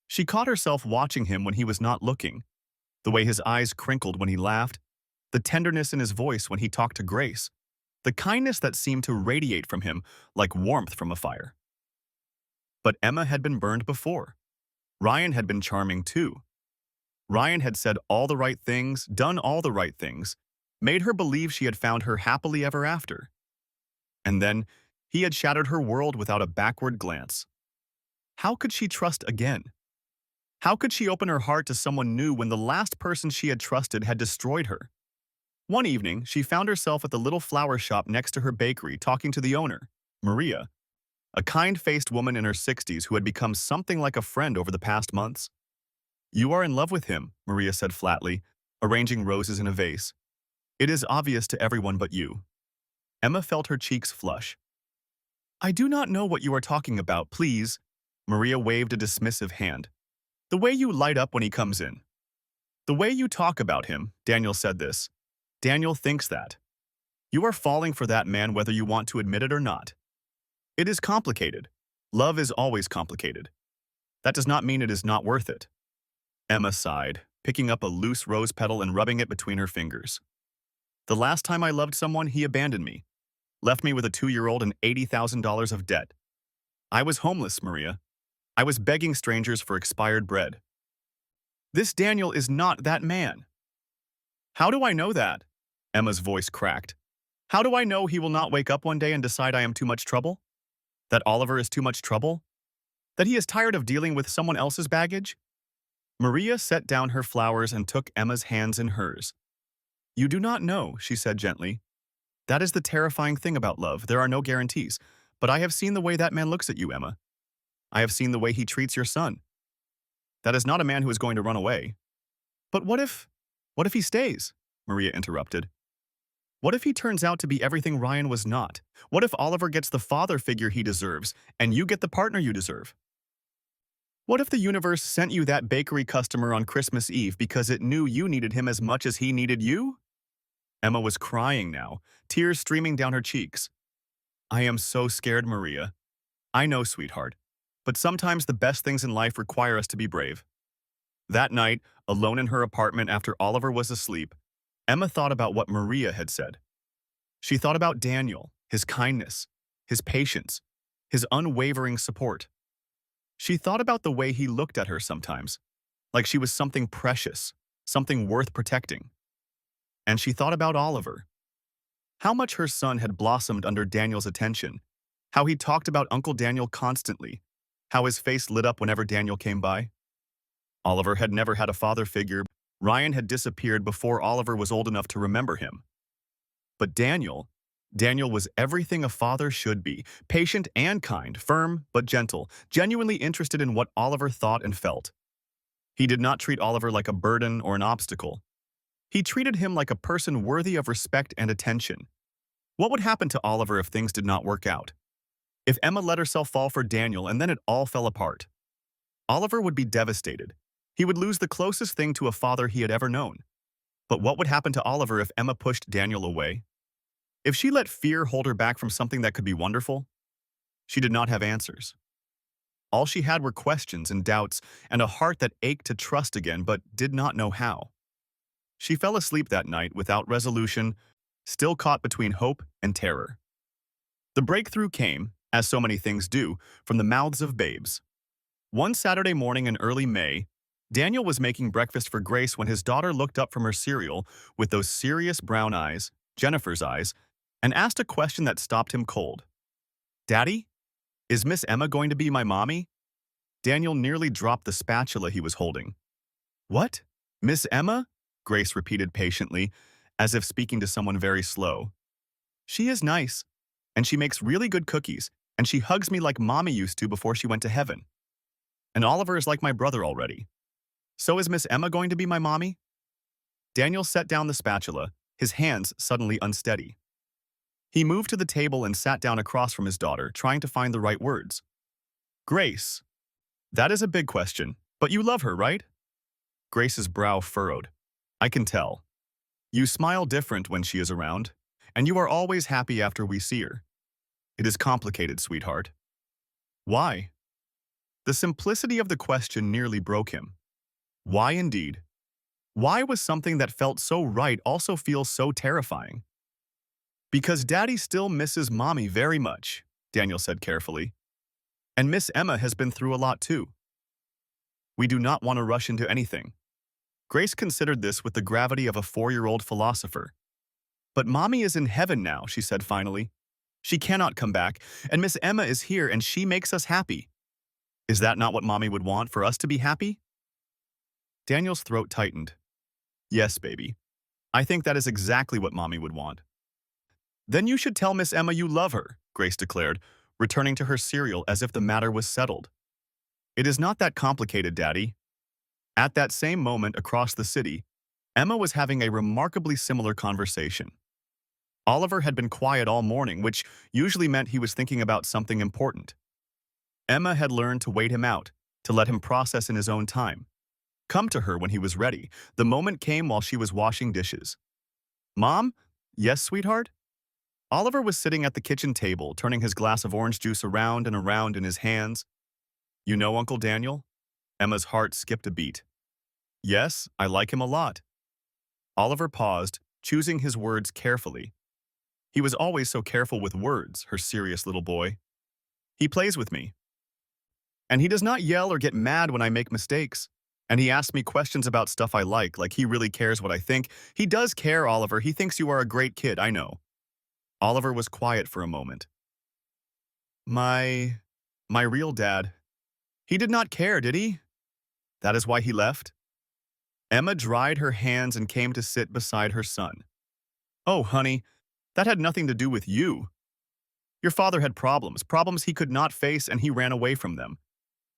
[SPEAKER 2] She caught herself watching him when he was not looking, the way his eyes crinkled when he laughed, the tenderness in his voice when he talked to Grace, the kindness that seemed to radiate from him like warmth from a fire. But Emma had been burned before. Ryan had been charming too. Ryan had said all the right things, done all the right things, made her believe she had found her happily ever after. And then he had shattered her world without a backward glance. How could she trust again? How could she open her heart to someone new when the last person she had trusted had destroyed her? One evening, she found herself at the little flower shop next to her bakery talking to the owner, Maria, a kind-faced woman in her 60s who had become something like a friend over the past months. "You are in love with him," Maria said flatly, arranging roses in a vase. "It is obvious to everyone but you." Emma felt her cheeks flush. "I do not know what you are talking about, please." Maria waved a dismissive hand. "The way you light up when he comes in. The way you talk about him," Daniel said this. "Daniel thinks that. You are falling for that man whether you want to admit it or not. It is complicated. Love is always complicated. That does not mean it is not worth it." Emma sighed, picking up a loose rose petal and rubbing it between her fingers. "The last time I loved someone, he abandoned me. Left me with a 2-year-old and $80,000 of debt. I was homeless, Maria. I was begging strangers for expired bread. This Daniel is not that man. How do I know that? Emma's voice cracked. How do I know he will not wake up one day and decide I am too much trouble? That Oliver is too much trouble? That he is tired of dealing with someone else's baggage? Maria set down her flowers and took Emma's hands in hers. You do not know, she said gently. That is the terrifying thing about love. There are no guarantees. But I have seen the way that man looks at you, Emma. I have seen the way he treats your son. That is not a man who is going to run away. But what if he stays? Maria interrupted. What if he turns out to be everything Ryan was not? What if Oliver gets the father figure he deserves, and you get the partner you deserve? What if the universe sent you that bakery customer on Christmas Eve because it knew you needed him as much as he needed you? Emma was crying now, tears streaming down her cheeks. I am so scared, Maria. I know, sweetheart. But sometimes the best things in life require us to be brave. That night, alone in her apartment after Oliver was asleep, Emma thought about what Maria had said. She thought about Daniel, his kindness, his patience, his unwavering support. She thought about the way he looked at her sometimes, like she was something precious, something worth protecting. And she thought about Oliver. How much her son had blossomed under Daniel's attention, how he talked about Uncle Daniel constantly, how his face lit up whenever Daniel came by. Oliver had never had a father figure. Ryan had disappeared before Oliver was old enough to remember him. But Daniel was everything a father should be, patient and kind, firm but gentle, genuinely interested in what Oliver thought and felt. He did not treat Oliver like a burden or an obstacle. He treated him like a person worthy of respect and attention. What would happen to Oliver if things did not work out? If Emma let herself fall for Daniel and then it all fell apart? Oliver would be devastated. He would lose the closest thing to a father he had ever known. But what would happen to Oliver if Emma pushed Daniel away? If she let fear hold her back from something that could be wonderful? She did not have answers. All she had were questions and doubts and a heart that ached to trust again but did not know how. She fell asleep that night without resolution, still caught between hope and terror. The breakthrough came, as so many things do, from the mouths of babes. One Saturday morning in early May, Daniel was making breakfast for Grace when his daughter looked up from her cereal with those serious brown eyes, Jennifer's eyes, and asked a question that stopped him cold. Daddy, is Miss Emma going to be my mommy? Daniel nearly dropped the spatula he was holding. What? Miss Emma? Grace repeated patiently, as if speaking to someone very slow. She is nice, and she makes really good cookies, and she hugs me like Mommy used to before she went to heaven. And Oliver is like my brother already. So is Miss Emma going to be my mommy? Daniel set down the spatula, his hands suddenly unsteady. He moved to the table and sat down across from his daughter, trying to find the right words. Grace, that is a big question, but you love her, right? Grace's brow furrowed. I can tell. You smile different when she is around, and you are always happy after we see her. It is complicated, sweetheart. Why? The simplicity of the question nearly broke him. Why indeed? Why was something that felt so right also feel so terrifying? Because Daddy still misses Mommy very much, Daniel said carefully. And Miss Emma has been through a lot too. We do not want to rush into anything. Grace considered this with the gravity of a 4-year-old philosopher. But Mommy is in heaven now, she said finally. She cannot come back, and Miss Emma is here and she makes us happy. Is that not what Mommy would want, for us to be happy? Daniel's throat tightened. Yes, baby. I think that is exactly what Mommy would want. Then you should tell Miss Emma you love her, Grace declared, returning to her cereal as if the matter was settled. It is not that complicated, Daddy. At that same moment across the city, Emma was having a remarkably similar conversation. Oliver had been quiet all morning, which usually meant he was thinking about something important. Emma had learned to wait him out, to let him process in his own time. Come to her when he was ready. The moment came while she was washing dishes. Mom? Yes, sweetheart? Oliver was sitting at the kitchen table, turning his glass of orange juice around and around in his hands. You know Uncle Daniel? Emma's heart skipped a beat. Yes, I like him a lot. Oliver paused, choosing his words carefully. He was always so careful with words, her serious little boy. He plays with me. And he does not yell or get mad when I make mistakes. And he asks me questions about stuff I like he really cares what I think. He does care, Oliver. He thinks you are a great kid, I know. Oliver was quiet for a moment. My real dad. He did not care, did he? That is why he left? Emma dried her hands and came to sit beside her son. Oh, honey, that had nothing to do with you. Your father had problems he could not face, and he ran away from them.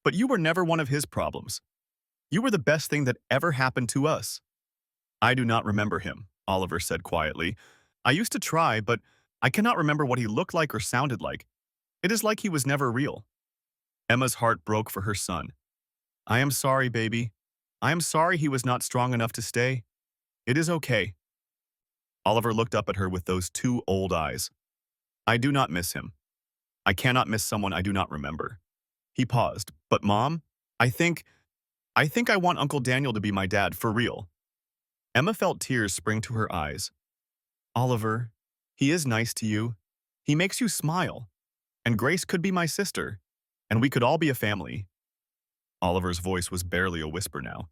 [SPEAKER 2] But you were never one of his problems. You were the best thing that ever happened to us. I do not remember him, Oliver said quietly. I used to try, but I cannot remember what he looked like or sounded like. It is like he was never real. Emma's heart broke for her son. I am sorry, baby. I am sorry he was not strong enough to stay. It is okay. Oliver looked up at her with those two old eyes. I do not miss him. I cannot miss someone I do not remember. He paused. But Mom, I think I want Uncle Daniel to be my dad, for real. Emma felt tears spring to her eyes. Oliver, he is nice to you. He makes you smile. And Grace could be my sister. And we could all be a family. Oliver's voice was barely a whisper now.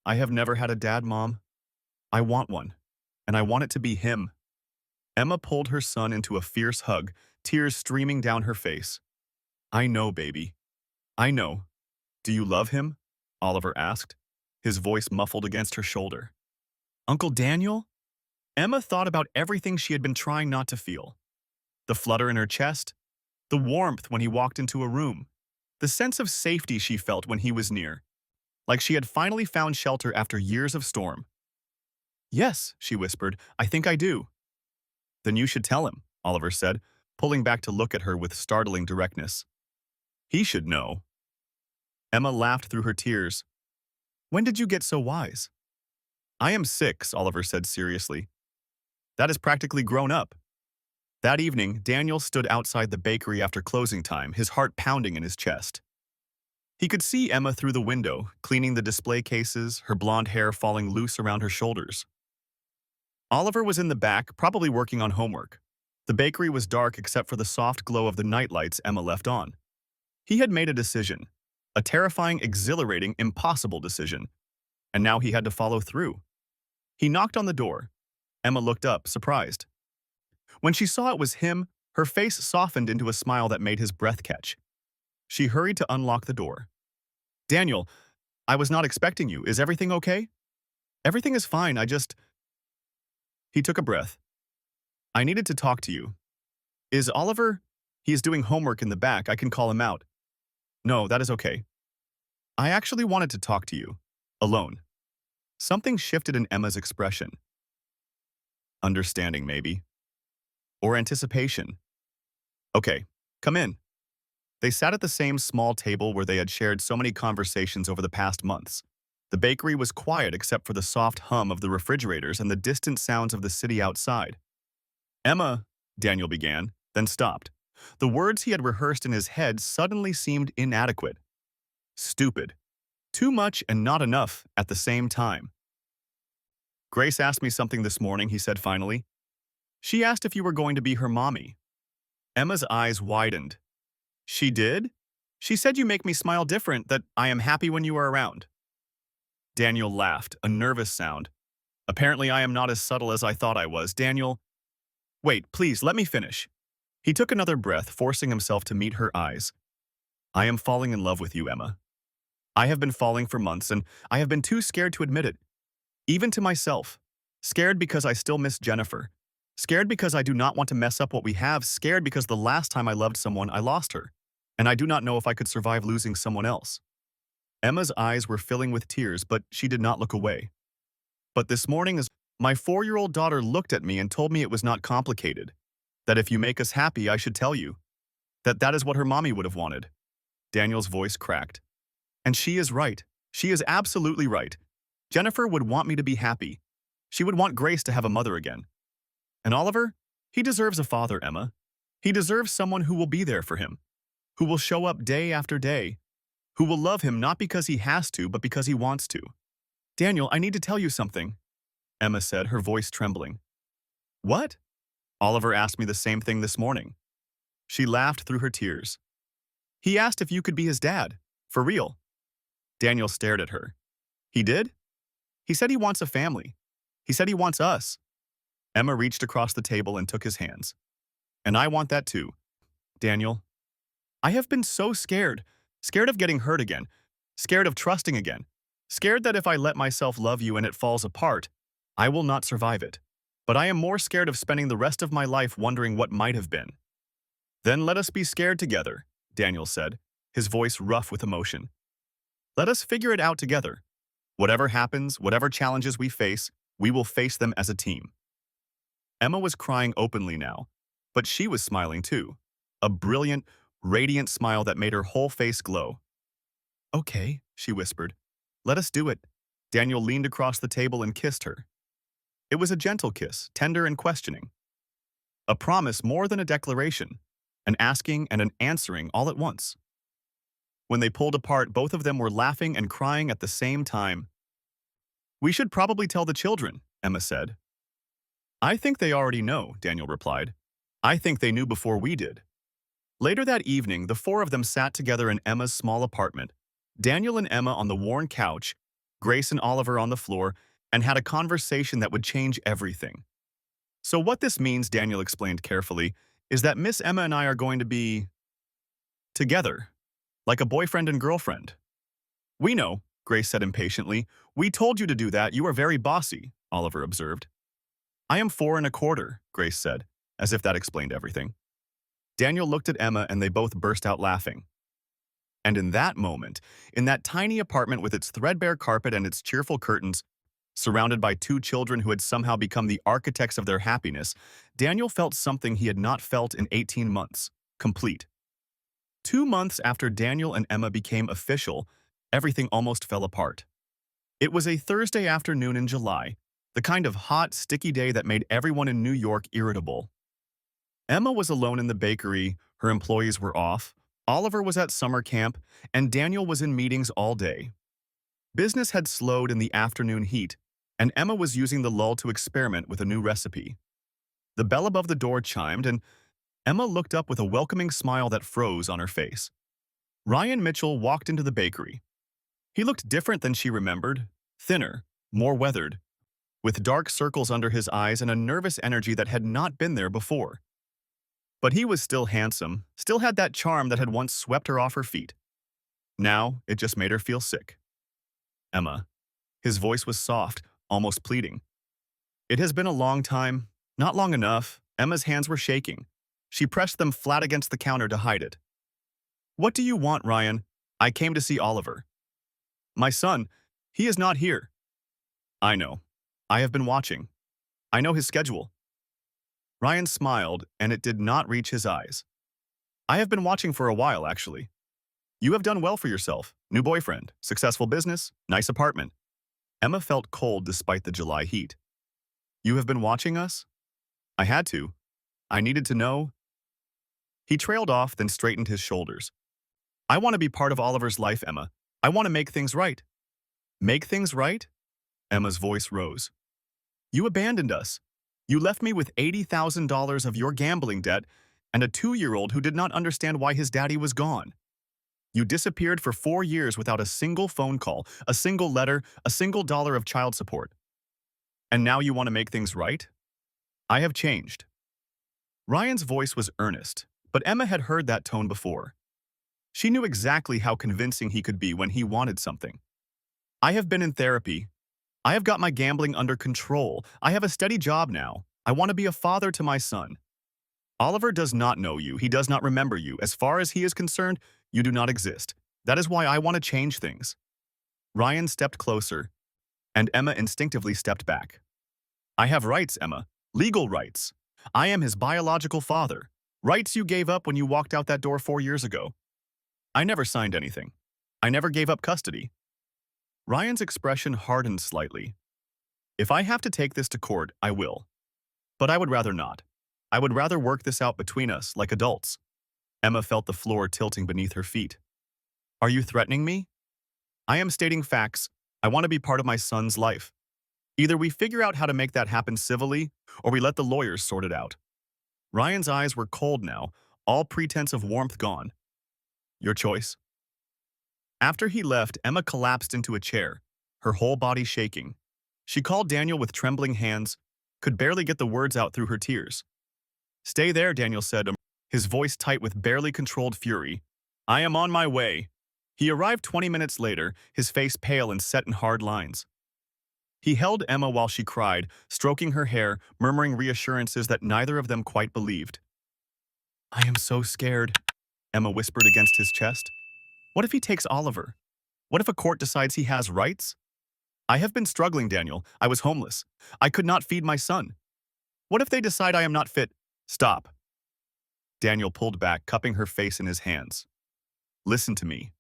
[SPEAKER 2] I have never had a dad, Mom. I want one. And I want it to be him. Emma pulled her son into a fierce hug, tears streaming down her face. I know, baby. I know. Do you love him? Oliver asked, his voice muffled against her shoulder. Uncle Daniel? Emma thought about everything she had been trying not to feel. The flutter in her chest, the warmth when he walked into a room, the sense of safety she felt when he was near, like she had finally found shelter after years of storm. Yes, she whispered, I think I do. Then you should tell him, Oliver said, pulling back to look at her with startling directness. He should know. Emma laughed through her tears. When did you get so wise? I am 6, Oliver said seriously. That is practically grown up. That evening, Daniel stood outside the bakery after closing time, his heart pounding in his chest. He could see Emma through the window, cleaning the display cases, her blonde hair falling loose around her shoulders. Oliver was in the back, probably working on homework. The bakery was dark except for the soft glow of the nightlights Emma left on. He had made a decision, a terrifying, exhilarating, impossible decision, and now he had to follow through. He knocked on the door. Emma looked up, surprised. When she saw it was him, her face softened into a smile that made his breath catch. She hurried to unlock the door. Daniel, I was not expecting you. Is everything okay? Everything is fine, He took a breath. I needed to talk to you. Is Oliver? He is doing homework in the back. I can call him out. No, that is okay. I actually wanted to talk to you. Alone. Something shifted in Emma's expression. Understanding, maybe. Or anticipation. Okay, come in. They sat at the same small table where they had shared so many conversations over the past months. The bakery was quiet except for the soft hum of the refrigerators and the distant sounds of the city outside. Emma, Daniel began, then stopped. The words he had rehearsed in his head suddenly seemed inadequate. Stupid. Too much and not enough at the same time. Grace asked me something this morning, he said finally. She asked if you were going to be her mommy. Emma's eyes widened. She did? She said you make me smile different, that I am happy when you are around. Daniel laughed, a nervous sound. Apparently I am not as subtle as I thought I was. Daniel, wait, please, let me finish. He took another breath, forcing himself to meet her eyes. I am falling in love with you, Emma. I have been falling for months, and I have been too scared to admit it. Even to myself. Scared because I still miss Jennifer. Scared because I do not want to mess up what we have. Scared because the last time I loved someone, I lost her. And I do not know if I could survive losing someone else. Emma's eyes were filling with tears, but she did not look away. But this morning, as my 4-year-old daughter looked at me and told me it was not complicated. That if you make us happy, I should tell you. That is what her mommy would have wanted. Daniel's voice cracked. And she is right. She is absolutely right. Jennifer would want me to be happy. She would want Grace to have a mother again. And Oliver? He deserves a father, Emma. He deserves someone who will be there for him. Who will show up day after day. Who will love him not because he has to, but because he wants to. Daniel, I need to tell you something, Emma said, her voice trembling. What? Oliver asked me the same thing this morning. She laughed through her tears. He asked if you could be his dad. For real. Daniel stared at her. He did? He said he wants a family. He said he wants us. Emma reached across the table and took his hands. And I want that too. Daniel, I have been so scared. Scared of getting hurt again. Scared of trusting again. Scared that if I let myself love you and it falls apart, I will not survive it. But I am more scared of spending the rest of my life wondering what might have been. Then let us be scared together, Daniel said, his voice rough with emotion. Let us figure it out together. Whatever happens, whatever challenges we will face them as a team. Emma was crying openly now, but she was smiling too. A brilliant, radiant smile that made her whole face glow. Okay, she whispered. Let us do it. Daniel leaned across the table and kissed her. It was a gentle kiss, tender and questioning. A promise more than a declaration, an asking and an answering all at once. When they pulled apart, both of them were laughing and crying at the same time. We should probably tell the children, Emma said. I think they already know, Daniel replied. I think they knew before we did. Later that evening, the four of them sat together in Emma's small apartment. Daniel and Emma on the worn couch, Grace and Oliver on the floor, and had a conversation that would change everything. So what this means, Daniel explained carefully, is that Miss Emma and I are going to be together, like a boyfriend and girlfriend. We know, Grace said impatiently. We told you to do that. You are very bossy, Oliver observed. I am 4 1/4, Grace said, as if that explained everything. Daniel looked at Emma and they both burst out laughing. And in that moment, in that tiny apartment with its threadbare carpet and its cheerful curtains, surrounded by 2 children who had somehow become the architects of their happiness, Daniel felt something he had not felt in 18 months, complete. 2 months after Daniel and Emma became official, everything almost fell apart. It was a Thursday afternoon in July, the kind of hot, sticky day that made everyone in New York irritable. Emma was alone in the bakery, her employees were off, Oliver was at summer camp, and Daniel was in meetings all day. Business had slowed in the afternoon heat, and Emma was using the lull to experiment with a new recipe. The bell above the door chimed, and Emma looked up with a welcoming smile that froze on her face. Ryan Mitchell walked into the bakery. He looked different than she remembered, thinner, more weathered, with dark circles under his eyes and a nervous energy that had not been there before. But he was still handsome, still had that charm that had once swept her off her feet. Now, it just made her feel sick. Emma. His voice was soft, almost pleading. It has been a long time, not long enough. Emma's hands were shaking. She pressed them flat against the counter to hide it. What do you want, Ryan? I came to see Oliver. My son, he is not here. I know. I have been watching. I know his schedule. Ryan smiled, and it did not reach his eyes. I have been watching for a while, actually. You have done well for yourself. New boyfriend, successful business, nice apartment. Emma felt cold despite the July heat. You have been watching us? I had to. I needed to know. He trailed off, then straightened his shoulders. I want to be part of Oliver's life, Emma. I want to make things right. Make things right? Emma's voice rose. You abandoned us. You left me with $80,000 of your gambling debt and a 2-year-old who did not understand why his daddy was gone. You disappeared for 4 years without a single phone call, a single letter, a single dollar of child support. And now you want to make things right? I have changed. Ryan's voice was earnest, but Emma had heard that tone before. She knew exactly how convincing he could be when he wanted something. I have been in therapy. I have got my gambling under control. I have a steady job now. I want to be a father to my son. Oliver does not know you. He does not remember you. As far as he is concerned, you do not exist. That is why I want to change things. Ryan stepped closer, and Emma instinctively stepped back. I have rights, Emma. Legal rights. I am his biological father. Rights you gave up when you walked out that door 4 years ago. I never signed anything. I never gave up custody. Ryan's expression hardened slightly. If I have to take this to court, I will. But I would rather not. I would rather work this out between us, like adults. Emma felt the floor tilting beneath her feet. Are you threatening me? I am stating facts. I want to be part of my son's life. Either we figure out how to make that happen civilly, or we let the lawyers sort it out. Ryan's eyes were cold now, all pretense of warmth gone. Your choice. After he left, Emma collapsed into a chair, her whole body shaking. She called Daniel with trembling hands, could barely get the words out through her tears. Stay there, Daniel said, his voice tight with barely controlled fury. I am on my way. He arrived 20 minutes later, his face pale and set in hard lines. He held Emma while she cried, stroking her hair, murmuring reassurances that neither of them quite believed. I am so scared, Emma whispered against his chest. What if he takes Oliver? What if a court decides he has rights? I have been struggling, Daniel. I was homeless. I could not feed my son. What if they decide I am not fit? Stop. Daniel pulled back, cupping her face in his hands. Listen to me.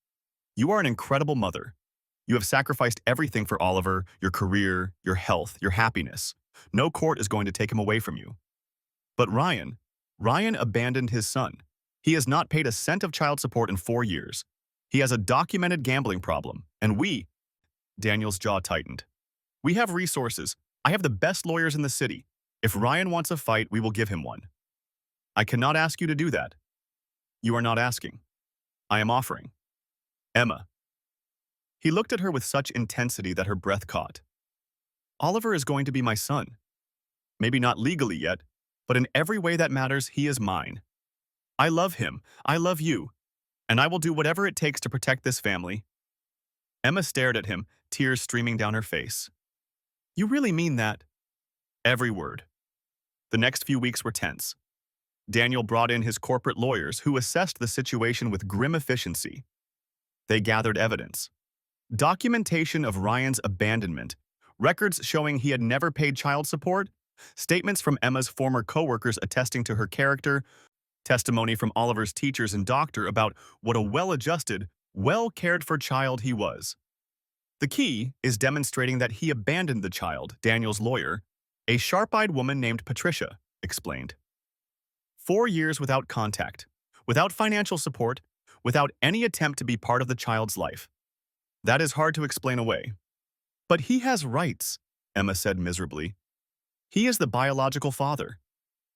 [SPEAKER 2] You are an incredible mother. You have sacrificed everything for Oliver, your career, your health, your happiness. No court is going to take him away from you. But Ryan abandoned his son. He has not paid a cent of child support in 4 years. He has a documented gambling problem, and Daniel's jaw tightened. We have resources. I have the best lawyers in the city. If Ryan wants a fight, we will give him one. I cannot ask you to do that. You are not asking. I am offering. Emma. He looked at her with such intensity that her breath caught. Oliver is going to be my son. Maybe not legally yet, but in every way that matters, he is mine. I love him. I love you. And I will do whatever it takes to protect this family. Emma stared at him, tears streaming down her face. You really mean that? Every word. The next few weeks were tense. Daniel brought in his corporate lawyers who assessed the situation with grim efficiency. They gathered evidence. Documentation of Ryan's abandonment, records showing he had never paid child support, statements from Emma's former coworkers attesting to her character, testimony from Oliver's teachers and doctor about what a well-adjusted, well-cared-for child he was. The key is demonstrating that he abandoned the child, Daniel's lawyer, a sharp-eyed woman named Patricia, explained. 4 years without contact, without financial support, without any attempt to be part of the child's life. That is hard to explain away. But he has rights, Emma said miserably. He is the biological father.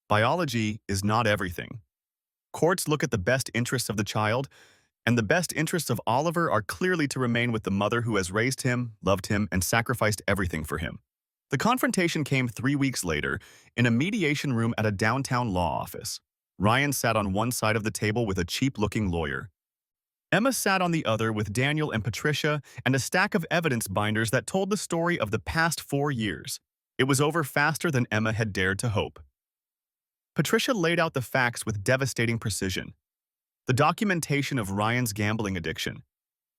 [SPEAKER 2] Biology is not everything. Courts look at the best interests of the child, and the best interests of Oliver are clearly to remain with the mother who has raised him, loved him, and sacrificed everything for him. The confrontation came 3 weeks later in a mediation room at a downtown law office. Ryan sat on one side of the table with a cheap-looking lawyer. Emma sat on the other with Daniel and Patricia and a stack of evidence binders that told the story of the past 4 years. It was over faster than Emma had dared to hope. Patricia laid out the facts with devastating precision. The documentation of Ryan's gambling addiction.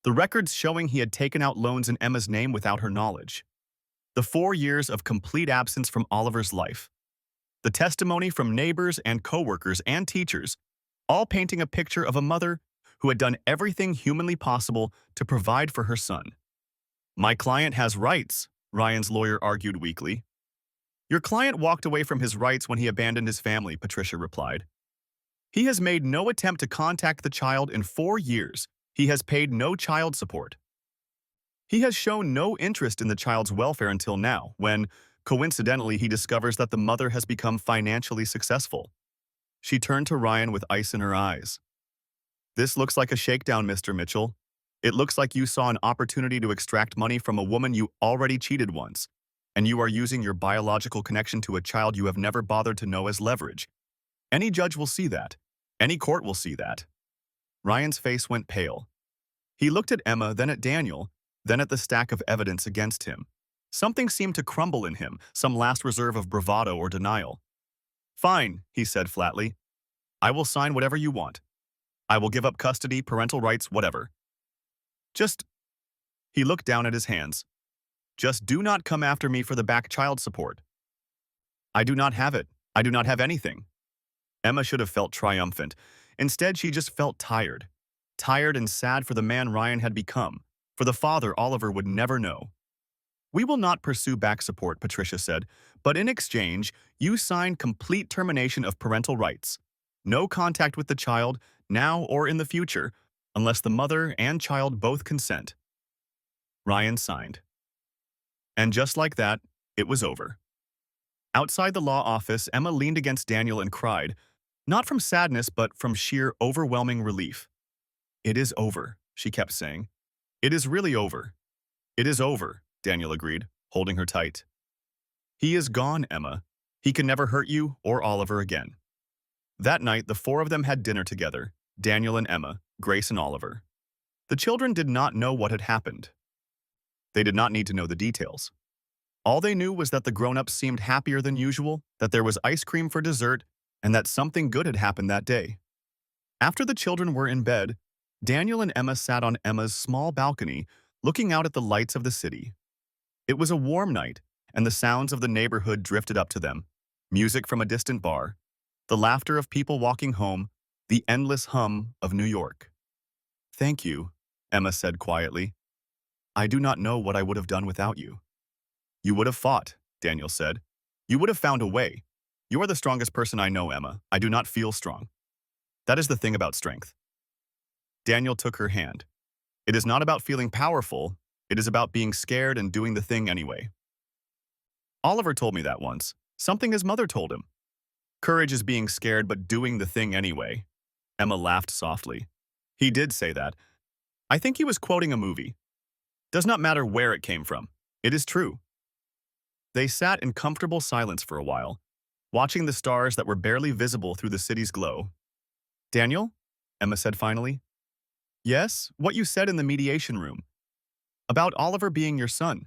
[SPEAKER 2] The records showing he had taken out loans in Emma's name without her knowledge. The 4 years of complete absence from Oliver's life. The testimony from neighbors and coworkers and teachers, all painting a picture of a mother who had done everything humanly possible to provide for her son. My client has rights, Ryan's lawyer argued weakly. Your client walked away from his rights when he abandoned his family, Patricia replied. He has made no attempt to contact the child in 4 years. He has paid no child support. He has shown no interest in the child's welfare until now, when, coincidentally, he discovers that the mother has become financially successful. She turned to Ryan with ice in her eyes. This looks like a shakedown, Mr. Mitchell. It looks like you saw an opportunity to extract money from a woman you already cheated once, and you are using your biological connection to a child you have never bothered to know as leverage. Any judge will see that. Any court will see that. Ryan's face went pale. He looked at Emma, then at Daniel, then at the stack of evidence against him. Something seemed to crumble in him, some last reserve of bravado or denial. Fine, he said flatly. I will sign whatever you want. I will give up custody, parental rights, whatever. He looked down at his hands. Just do not come after me for the back child support. I do not have it. I do not have anything. Emma should have felt triumphant. Instead, she just felt tired. Tired and sad for the man Ryan had become, for the father Oliver would never know. We will not pursue back support, Patricia said, but in exchange, you sign complete termination of parental rights. No contact with the child, now or in the future, unless the mother and child both consent. Ryan signed. And just like that, it was over. Outside the law office, Emma leaned against Daniel and cried, not from sadness but from sheer overwhelming relief. It is over, she kept saying. It is really over. It is over, Daniel agreed, holding her tight. He is gone, Emma. He can never hurt you or Oliver again. That night, the four of them had dinner together, Daniel and Emma, Grace and Oliver. The children did not know what had happened. They did not need to know the details. All they knew was that the grown-ups seemed happier than usual, that there was ice cream for dessert, and that something good had happened that day. After the children were in bed, Daniel and Emma sat on Emma's small balcony, looking out at the lights of the city. It was a warm night, and the sounds of the neighborhood drifted up to them. Music from a distant bar, the laughter of people walking home, the endless hum of New York. Thank you, Emma said quietly. I do not know what I would have done without you. You would have fought, Daniel said. You would have found a way. You are the strongest person I know, Emma. I do not feel strong. That is the thing about strength. Daniel took her hand. It is not about feeling powerful. It is about being scared and doing the thing anyway. Oliver told me that once. Something his mother told him. Courage is being scared but doing the thing anyway. Emma laughed softly. He did say that. I think he was quoting a movie. Does not matter where it came from. It is true. They sat in comfortable silence for a while, watching the stars that were barely visible through the city's glow. Daniel? Emma said finally. Yes, what you said in the mediation room. About Oliver being your son.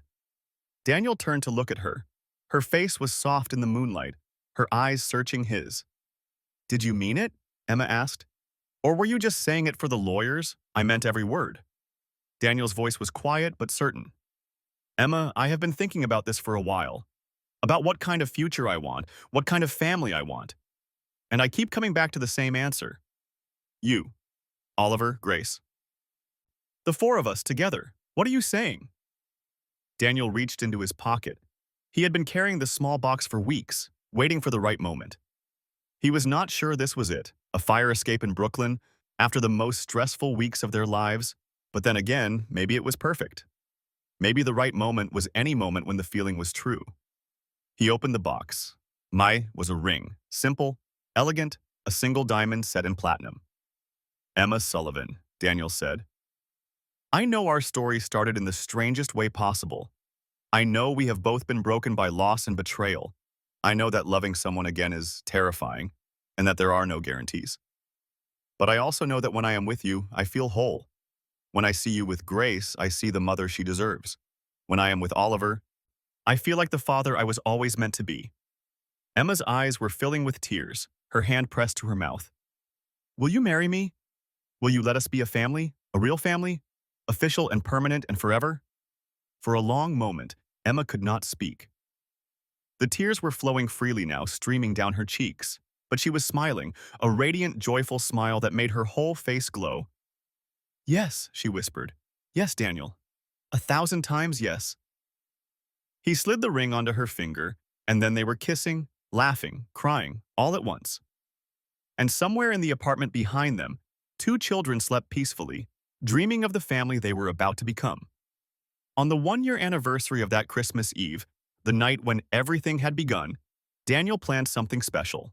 [SPEAKER 2] Daniel turned to look at her. Her face was soft in the moonlight, her eyes searching his. Did you mean it? Emma asked. Or were you just saying it for the lawyers? I meant every word. Daniel's voice was quiet but certain. Emma, I have been thinking about this for a while. About what kind of future I want, what kind of family I want. And I keep coming back to the same answer. You, Oliver, Grace. The four of us together. What are you saying? Daniel reached into his pocket. He had been carrying the small box for weeks, waiting for the right moment. He was not sure this was it, a fire escape in Brooklyn, after the most stressful weeks of their lives, but then again, maybe it was perfect. Maybe the right moment was any moment when the feeling was true. He opened the box. Was a ring, simple, elegant, a single diamond set in platinum. Emma Sullivan, Daniel said. I know our story started in the strangest way possible. I know we have both been broken by loss and betrayal. I know that loving someone again is terrifying, and that there are no guarantees. But I also know that when I am with you, I feel whole. When I see you with Grace, I see the mother she deserves. When I am with Oliver, I feel like the father I was always meant to be. Emma's eyes were filling with tears, her hand pressed to her mouth. Will you marry me? Will you let us be a family? A real family? Official and permanent and forever? For a long moment, Emma could not speak. The tears were flowing freely now, streaming down her cheeks, but she was smiling, a radiant, joyful smile that made her whole face glow. Yes, she whispered. Yes, Daniel. 1,000 times yes. He slid the ring onto her finger, and then they were kissing, laughing, crying, all at once. And somewhere in the apartment behind them, two children slept peacefully, dreaming of the family they were about to become. On the one-year anniversary of that Christmas Eve, the night when everything had begun, Daniel planned something special.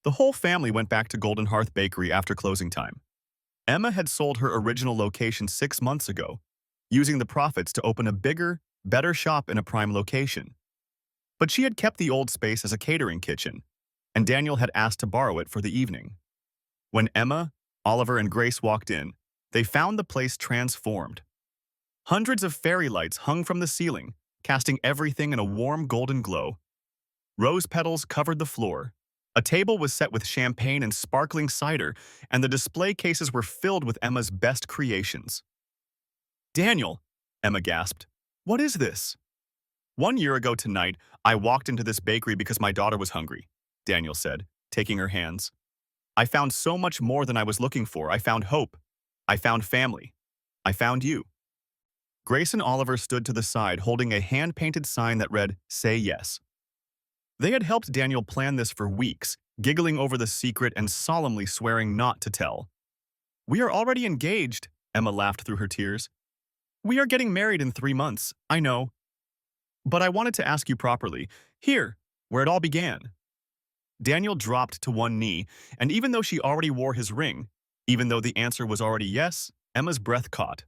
[SPEAKER 2] The whole family went back to Golden Hearth Bakery after closing time. Emma had sold her original location 6 months ago, using the profits to open a bigger, better shop in a prime location. But she had kept the old space as a catering kitchen, and Daniel had asked to borrow it for the evening. When Emma, Oliver, and Grace walked in, they found the place transformed. Hundreds of fairy lights hung from the ceiling, casting everything in a warm golden glow. Rose petals covered the floor. A table was set with champagne and sparkling cider, and the display cases were filled with Emma's best creations. Daniel, Emma gasped, what is this? 1 year ago tonight, I walked into this bakery because my daughter was hungry, Daniel said, taking her hands. I found so much more than I was looking for. I found hope. I found family. I found you. Grace and Oliver stood to the side holding a hand-painted sign that read, Say Yes. They had helped Daniel plan this for weeks, giggling over the secret and solemnly swearing not to tell. We are already engaged, Emma laughed through her tears. We are getting married in 3 months, I know. But I wanted to ask you properly, here, where it all began. Daniel dropped to one knee, and even though she already wore his ring, Even though the answer was already yes, Emma's breath caught.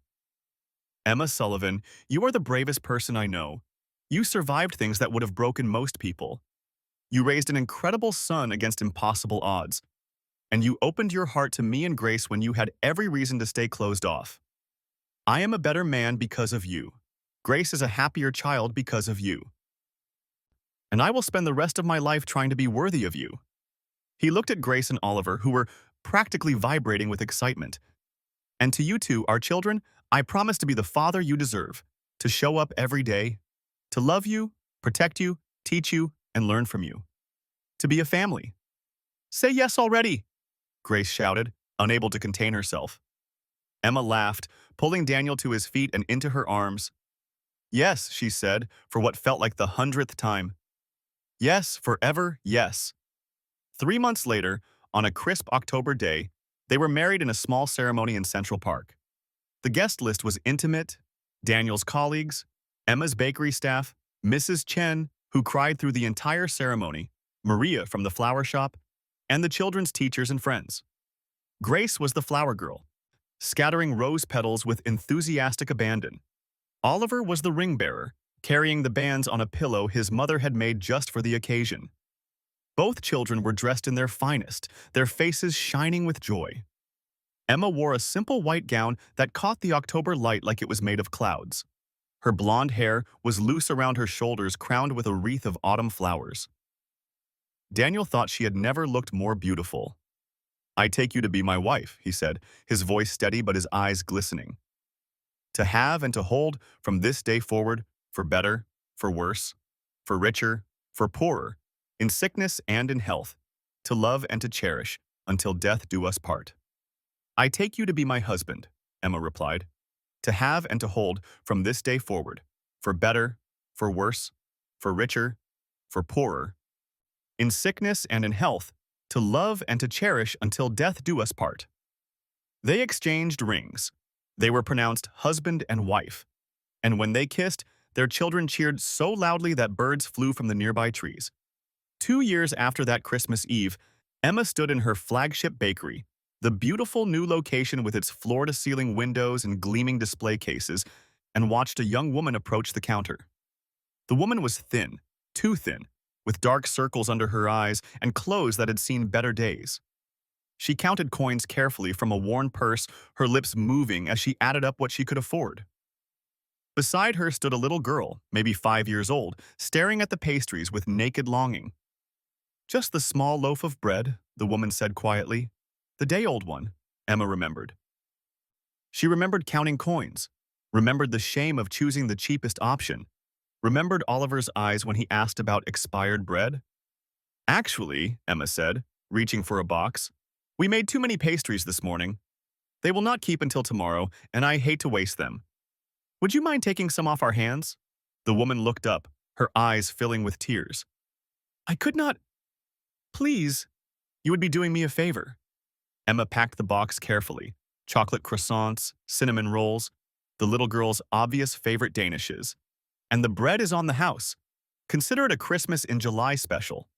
[SPEAKER 2] Emma Sullivan, you are the bravest person I know. You survived things that would have broken most people. You raised an incredible son against impossible odds. And you opened your heart to me and Grace when you had every reason to stay closed off. I am a better man because of you. Grace is a happier child because of you. And I will spend the rest of my life trying to be worthy of you. He looked at Grace and Oliver, who were practically vibrating with excitement. And to you two, our children, I promise to be the father you deserve, to show up every day, to love you, protect you, teach you, and learn from you. To be a family. Say yes already, Grace shouted, unable to contain herself. Emma laughed, pulling Daniel to his feet and into her arms. Yes, she said, for what felt like the 100th time. Yes, forever, yes. 3 months later, on a crisp October day, they were married in a small ceremony in Central Park. The guest list was intimate: Daniel's colleagues, Emma's bakery staff, Mrs. Chen, who cried through the entire ceremony, Maria from the flower shop, and the children's teachers and friends. Grace was the flower girl, scattering rose petals with enthusiastic abandon. Oliver was the ring bearer, carrying the bands on a pillow his mother had made just for the occasion. Both children were dressed in their finest, their faces shining with joy. Emma wore a simple white gown that caught the October light like it was made of clouds. Her blonde hair was loose around her shoulders, crowned with a wreath of autumn flowers. Daniel thought she had never looked more beautiful. I take you to be my wife, he said, his voice steady but his eyes glistening. To have and to hold from this day forward, for better, for worse, for richer, for poorer, in sickness and in health, to love and to cherish, until death do us part. I take you to be my husband, Emma replied. To have and to hold from this day forward, for better, for worse, for richer, for poorer, in sickness and in health, to love and to cherish until death do us part. They exchanged rings. They were pronounced husband and wife. And when they kissed, their children cheered so loudly that birds flew from the nearby trees. 2 years after that Christmas Eve, Emma stood in her flagship bakery, the beautiful new location with its floor-to-ceiling windows and gleaming display cases, and watched a young woman approach the counter. The woman was thin, too thin, with dark circles under her eyes and clothes that had seen better days. She counted coins carefully from a worn purse, her lips moving as she added up what she could afford. Beside her stood a little girl, maybe 5 years old, staring at the pastries with naked longing. Just the small loaf of bread, the woman said quietly. The day-old one, Emma remembered. She remembered counting coins, remembered the shame of choosing the cheapest option, remembered Oliver's eyes when he asked about expired bread. Actually, Emma said, reaching for a box, we made too many pastries this morning. They will not keep until tomorrow, and I hate to waste them. Would you mind taking some off our hands? The woman looked up, her eyes filling with tears. I could not. Please, you would be doing me a favor. Emma packed the box carefully. Chocolate croissants, cinnamon rolls, the little girl's obvious favorite danishes. And the bread is on the house. Consider it a Christmas in July special.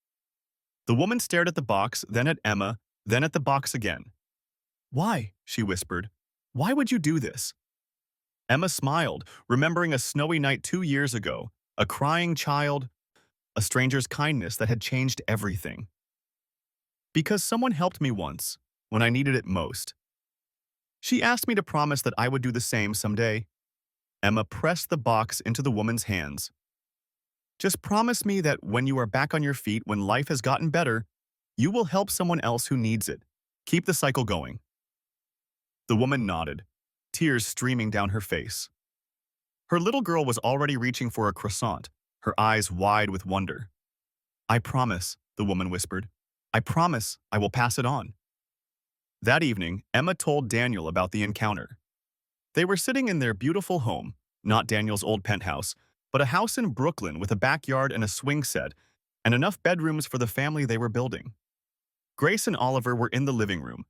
[SPEAKER 2] The woman stared at the box, then at Emma, then at the box again. Why? She whispered. Why would you do this? Emma smiled, remembering a snowy night 2 years ago, a crying child, a stranger's kindness that had changed everything. Because someone helped me once, when I needed it most. She asked me to promise that I would do the same someday. Emma pressed the box into the woman's hands. Just promise me that when you are back on your feet, when life has gotten better, you will help someone else who needs it. Keep the cycle going. The woman nodded, tears streaming down her face. Her little girl was already reaching for a croissant, her eyes wide with wonder. I promise, the woman whispered. I promise I will pass it on. That evening, Emma told Daniel about the encounter. They were sitting in their beautiful home, not Daniel's old penthouse, but a house in Brooklyn with a backyard and a swing set, and enough bedrooms for the family they were building. Grace and Oliver were in the living room,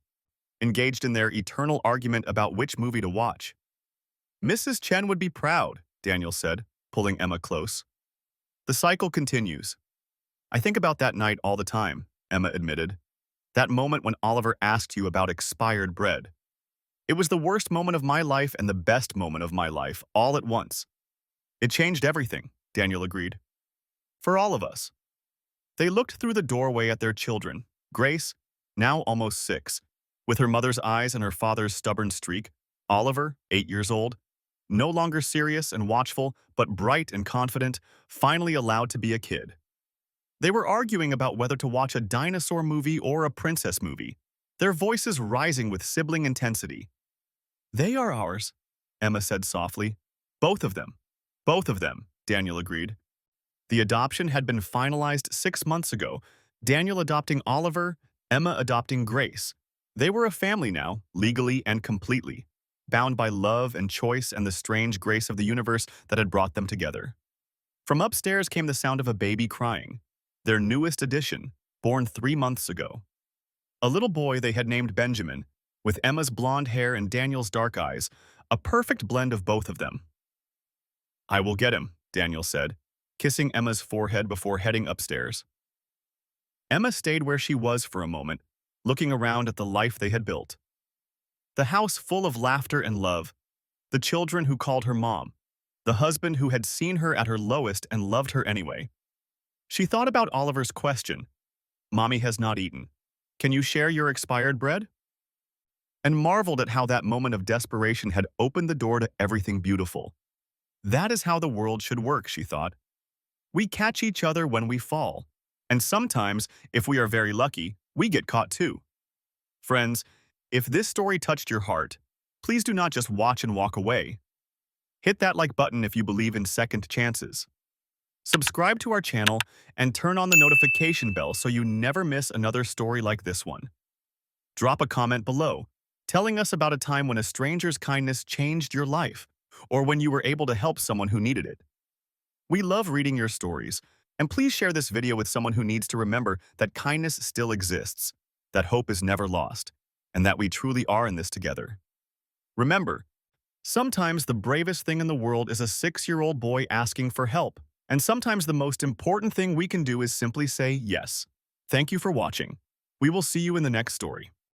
[SPEAKER 2] engaged in their eternal argument about which movie to watch. Mrs. Chen would be proud, Daniel said, pulling Emma close. The cycle continues. I think about that night all the time, Emma admitted. That moment when Oliver asked you about expired bread. It was the worst moment of my life and the best moment of my life, all at once. It changed everything, Daniel agreed. For all of us. They looked through the doorway at their children, Grace, now almost 6, with her mother's eyes and her father's stubborn streak, Oliver, 8 years old, no longer serious and watchful, but bright and confident, finally allowed to be a kid. They were arguing about whether to watch a dinosaur movie or a princess movie, their voices rising with sibling intensity. They are ours, Emma said softly. Both of them. Both of them, Daniel agreed. The adoption had been finalized 6 months ago, Daniel adopting Oliver, Emma adopting Grace. They were a family now, legally and completely, bound by love and choice and the strange grace of the universe that had brought them together. From upstairs came the sound of a baby crying, their newest addition, born 3 months ago. A little boy they had named Benjamin, with Emma's blonde hair and Daniel's dark eyes, a perfect blend of both of them. I will get him, Daniel said, kissing Emma's forehead before heading upstairs. Emma stayed where she was for a moment, looking around at the life they had built. The house full of laughter and love, the children who called her mom, the husband who had seen her at her lowest and loved her anyway. She thought about Oliver's question, "Mommy has not eaten. Can you share your expired bread?" And marveled at how that moment of desperation had opened the door to everything beautiful. That is how the world should work, she thought. We catch each other when we fall. And sometimes, if we are very lucky, we get caught too. Friends, if this story touched your heart, please do not just watch and walk away. Hit that like button if you believe in second chances. Subscribe to our channel and turn on the notification bell so you never miss another story like this one. Drop a comment below, telling us about a time when a stranger's kindness changed your life, or when you were able to help someone who needed it. We love reading your stories, and please share this video with someone who needs to remember that kindness still exists, that hope is never lost, and that we truly are in this together. Remember, sometimes the bravest thing in the world is a 6-year-old boy asking for help, and sometimes the most important thing we can do is simply say yes. Thank you for watching. We will see you in the next story.